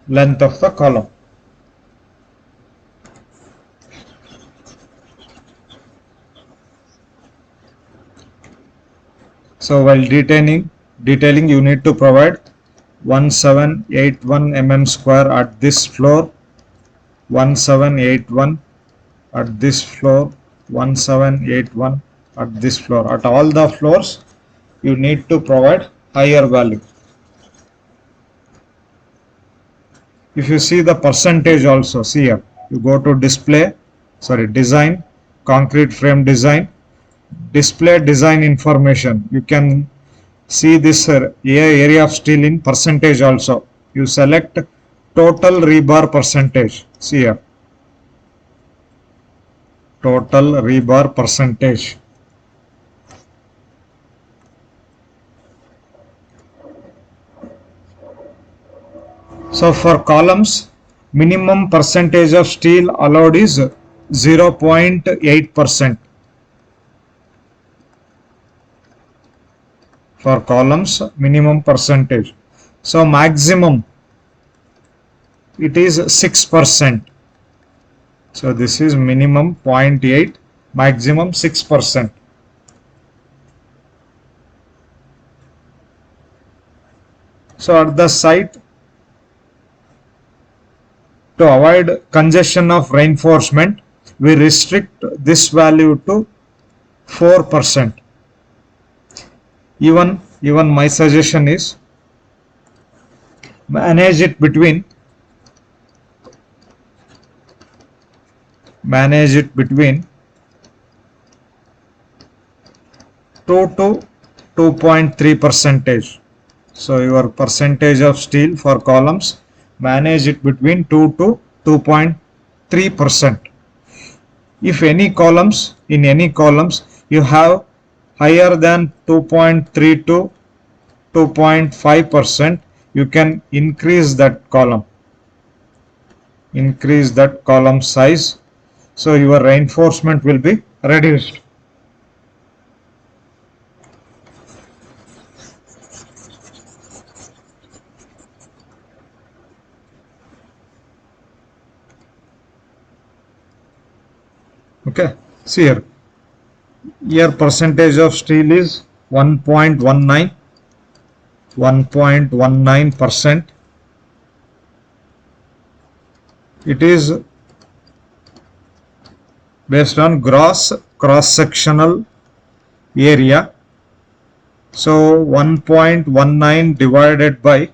Speaker 1: length of the column. So while detailing you need to provide 1781 mm square at this floor, 1781 at this floor, 1781 at this floor. At all the floors, you need to provide higher value. If you see the percentage also, see here, you go to design, concrete frame design, display design information. You can see this area of steel in percentage also. You select total rebar percentage. See here, total rebar percentage. So for columns, minimum percentage of steel allowed is 0.8%. For columns, minimum percentage. So maximum, it is 6%. So this is minimum 0.8, maximum 6%. So at the site, to avoid congestion of reinforcement, we restrict this value to 4%. Even my suggestion is manage it between 2 to 2.3 percentage. So your percentage of steel for columns, manage it between 2 to 2.3%. If any columns, in any columns, you have higher than 2.3 to 2.5%, you can increase that column. Increase that column size. So your reinforcement will be reduced. Okay, see here. Here percentage of steel is 1.19%. It is based on gross cross-sectional area. So 1.19 divided by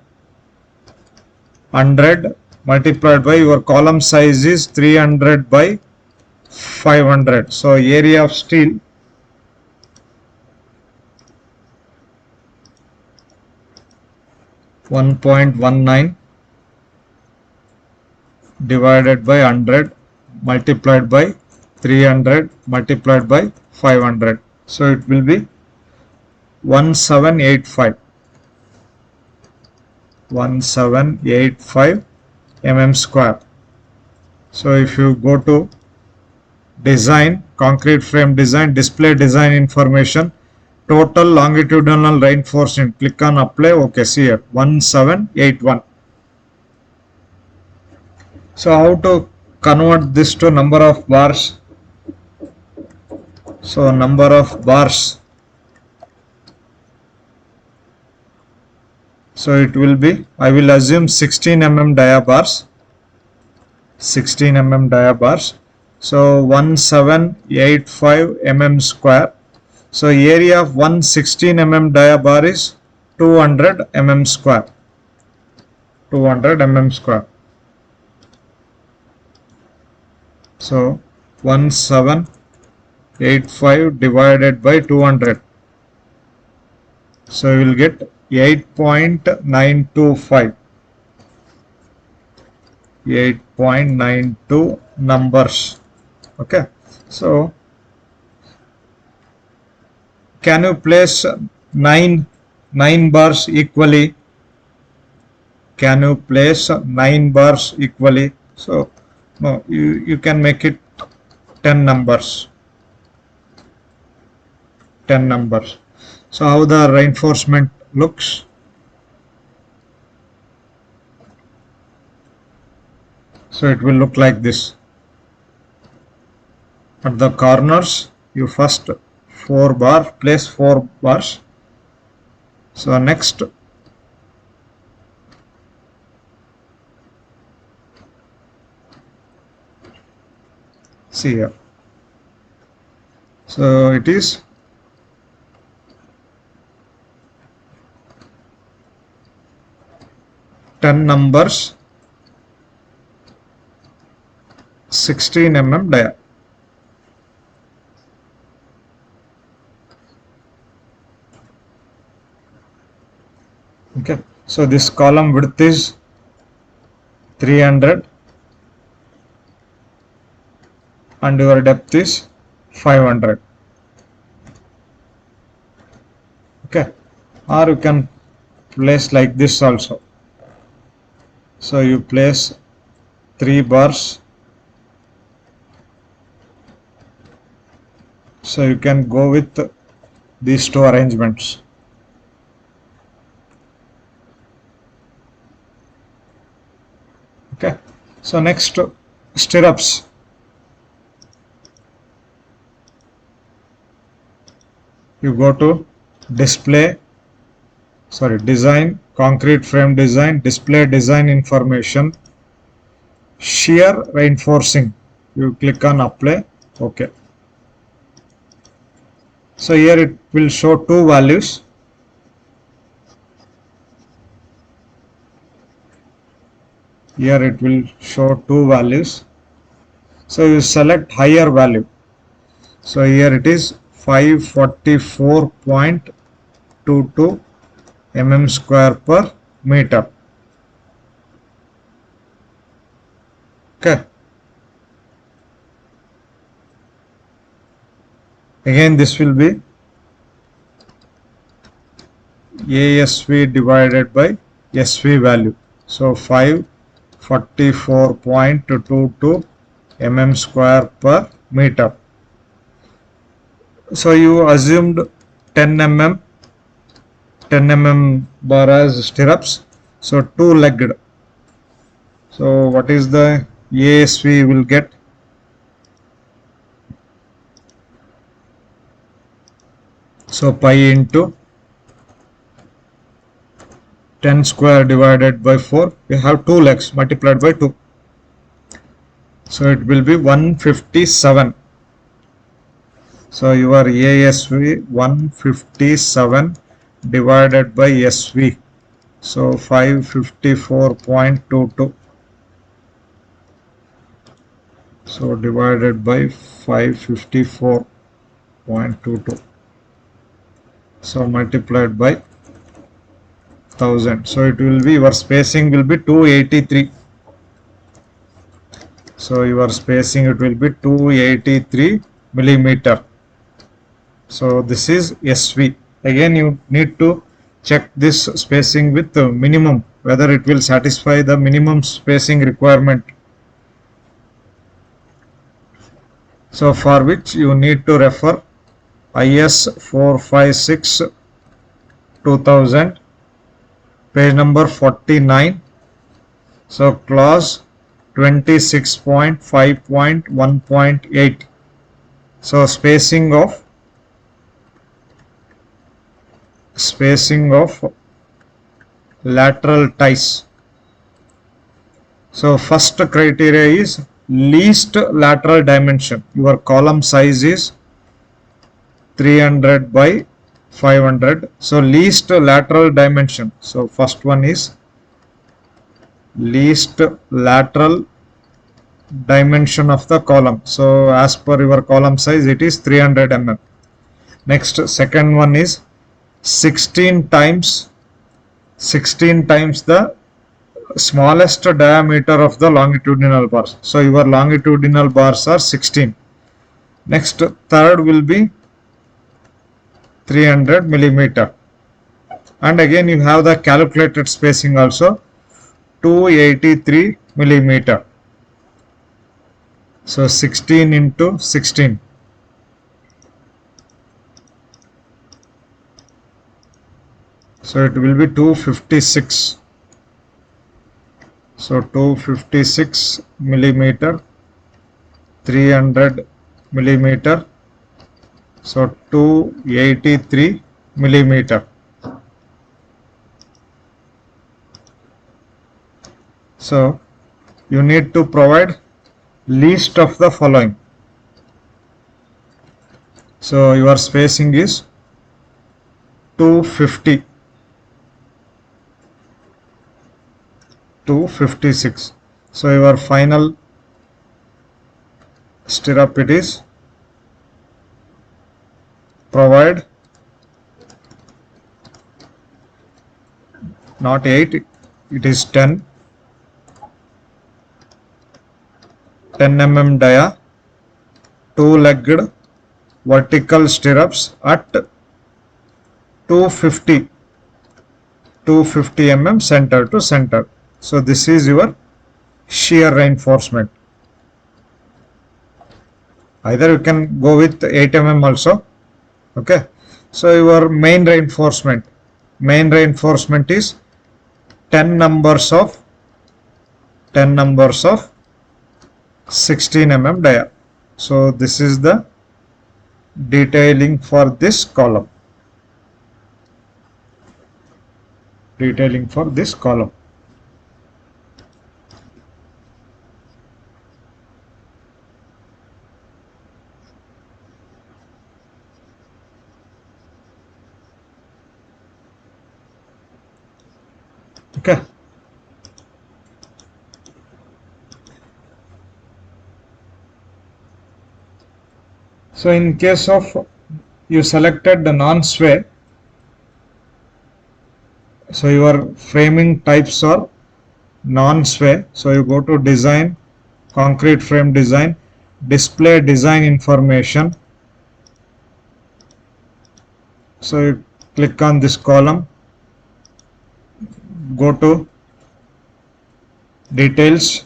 Speaker 1: 100 multiplied by your column size is 300 by 500. So area of steel 1.19 divided by 100 multiplied by 300 multiplied by 500. So it will be 1785 mm square. So if you go to design, concrete frame design, display design information, total longitudinal reinforcement, click on apply. Okay, see here 1781. So how to convert this to number of bars? So number of bars, so it will be, I will assume 16 mm dia bars, 16 mm dia bars. So 1785 mm square. So area of 116 mm dia bar is 200 mm square. 200 mm square. So 1785 divided by 200. So you will get 8.925. 8.92 numbers. Okay. So can you place nine bars equally? Can you place 9 bars equally? So no, you can make it 10 numbers. 10 numbers. So how the reinforcement looks? So it will look like this. At the corners, you first 4 bar, place 4 bars. So next, see here. So it is 10 numbers, 16 mm dia. Okay, so this column width is 300 and your depth is 500. Okay, or you can place like this also. So you place 3 bars. So you can go with these two arrangements. Okay, so next, stirrups. You go to design, concrete frame design, display design information, shear reinforcing. You click on apply. Okay, so here it will show two values. Here it will show two values. So you select higher value. So here it is 544.22 mm square per meter. Okay. Again this will be ASV divided by SV value. So 544.22 mm square per meter. So you assumed 10 mm bar as stirrups. So two legged. So what is the ASV will get? So pi into 10 square divided by 4. We have two legs multiplied by 2. So it will be 157. So your ASV 157 divided by SV. So 554.22. So divided by 554.22. So multiplied by 1000. So it will be, your spacing will be 283. So your spacing it will be 283 millimeter. So this is SV. Again you need to check this spacing with the minimum, whether it will satisfy the minimum spacing requirement. So for which you need to refer IS 456 2000, page number 49. So clause 26.5.1.8. So spacing of lateral ties. So first criteria is least lateral dimension. Your column size is 300 by 500. So least lateral dimension. So first one is least lateral dimension of the column. So as per your column size it is 300 mm. Next, second one is 16 times the smallest diameter of the longitudinal bars. So your longitudinal bars are 16. Next, third will be 300 millimeter. And again you have the calculated spacing also, 283 millimeter. So 16 into 16. So it will be 256. So 256 millimeter, 300 millimeter. So 283 millimeter. So you need to provide least of the following. So your spacing is 250 to 56. So your final stirrup, it is provide not 8, it is 10 mm dia, two-legged vertical stirrups at 250 mm center to center. So this is your shear reinforcement. Either you can go with 8 mm also. Okay. So your main reinforcement is 10 numbers of 16 mm dia. So this is the detailing for this column. Okay. So in case of you selected the non-sway, so your framing types are non-sway. So you go to design, concrete frame design, display design information. So you click on this column, go to details.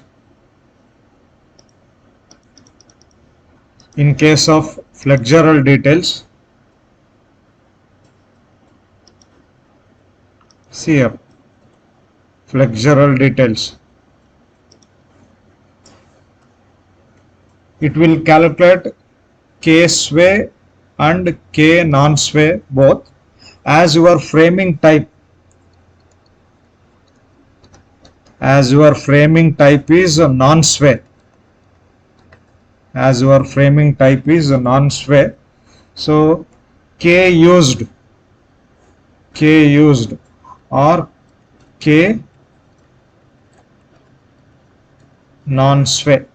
Speaker 1: In case of flexural details, see here, flexural details. It will calculate K sway and K non-sway both as your framing type. As your framing type is non-sway. So K used or K non-sway.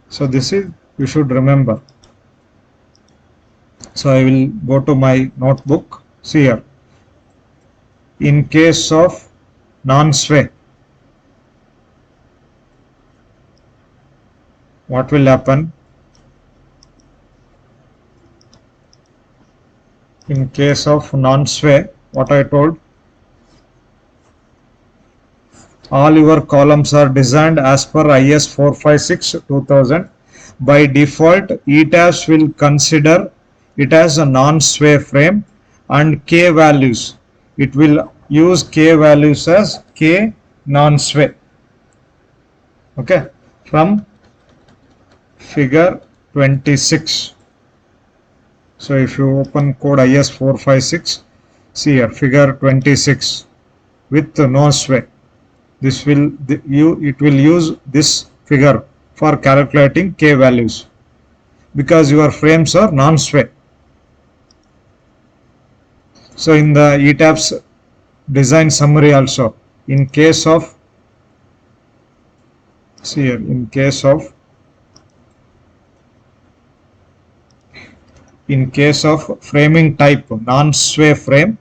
Speaker 1: So this is, you should remember. So I will go to my notebook. See here. In case of non-sway, what will happen? In case of non-sway, what I told, all your columns are designed as per IS 456-2000. By default, ETABS will consider it as a non-sway frame, and K values, it will use K values as K non-sway. Okay, from figure 26. So if you open code IS 456, see here, figure 26 with no sway. This will it will use this figure for calculating K values because your frames are non-sway. So in the ETABS design summary also, in case of, see here, in case of framing type non-sway frame,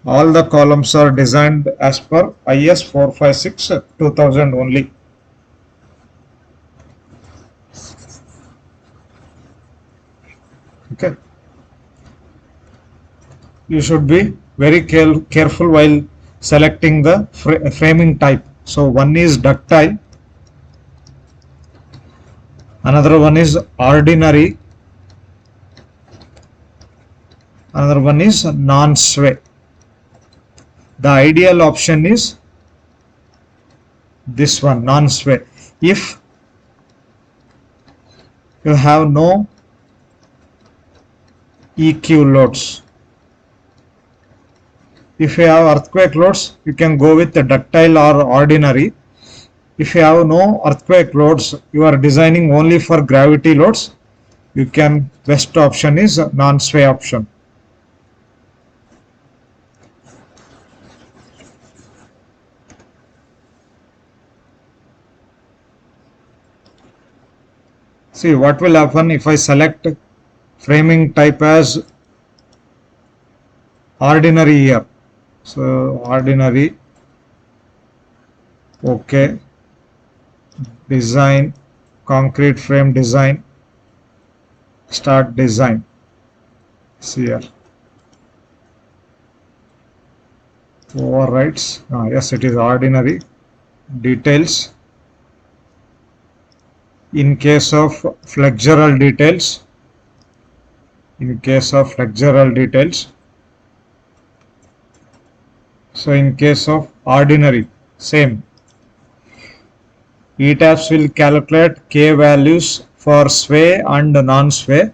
Speaker 1: all the columns are designed as per IS 456-2000 only. Okay. You should be very careful while selecting the framing type. So one is ductile, another one is ordinary, another one is non-sway. The ideal option is this one, non-sway. If you have no EQ loads, if you have earthquake loads, you can go with the ductile or ordinary. If you have no earthquake loads, you are designing only for gravity loads, you can, best option is non-sway option. See what will happen if I select framing type as ordinary here. So ordinary, okay, design, concrete frame design, start design. See here, overrides, yes, it is ordinary, details. In case of flexural details, so in case of ordinary, same. ETABS will calculate K values for sway and non-sway.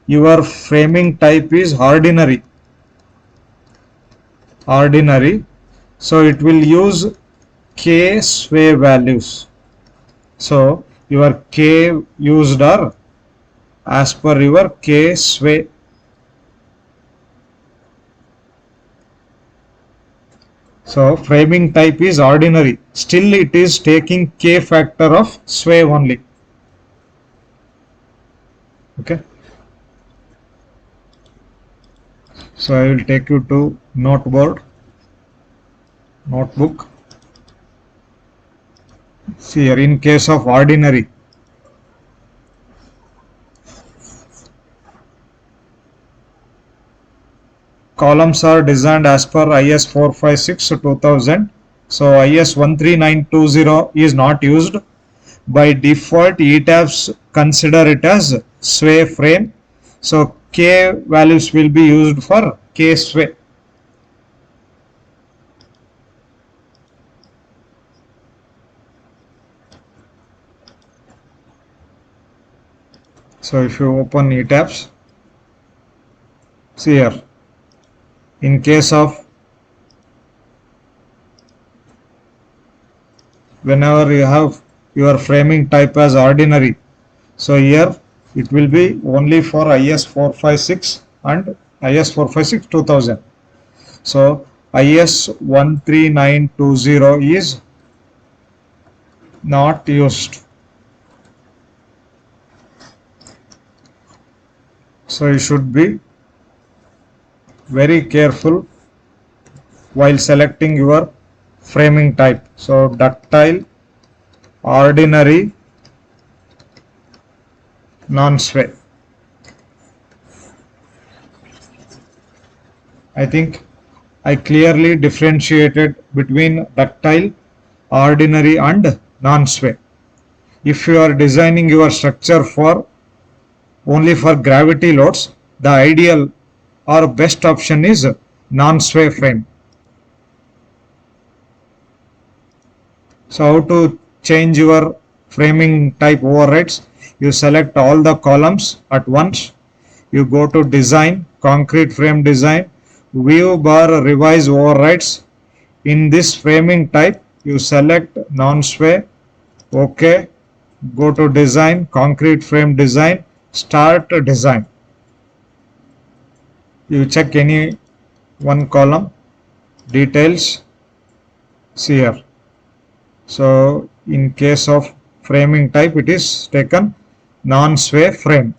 Speaker 1: Your framing type is ordinary. So it will use K sway values. So your K used are as per your K sway. So framing type is ordinary. Still it is taking K factor of sway only. Okay. So I will take you to notebook. See here, in case of ordinary, columns are designed as per IS 456-2000. So IS 13920 is not used. By default, ETABS consider it as sway frame. So K values will be used for K sway. So if you open ETABS, see here, in case of whenever you have your framing type as ordinary, so here it will be only for IS 456 and IS 456-2000. So IS 13920 is not used. So you should be very careful while selecting your framing type. So ductile, ordinary, non-sway. I think I clearly differentiated between ductile, ordinary and non-sway. If you are designing your structure for only for gravity loads, the ideal or best option is non-sway frame. So how to change your framing type overrides? You select all the columns at once. You go to design, concrete frame design, view bar revise overrides. In this framing type, you select non-sway, okay, go to design, concrete frame design, start design. You check any one column, details, see here. So in case of framing type, it is taken non-sway frame.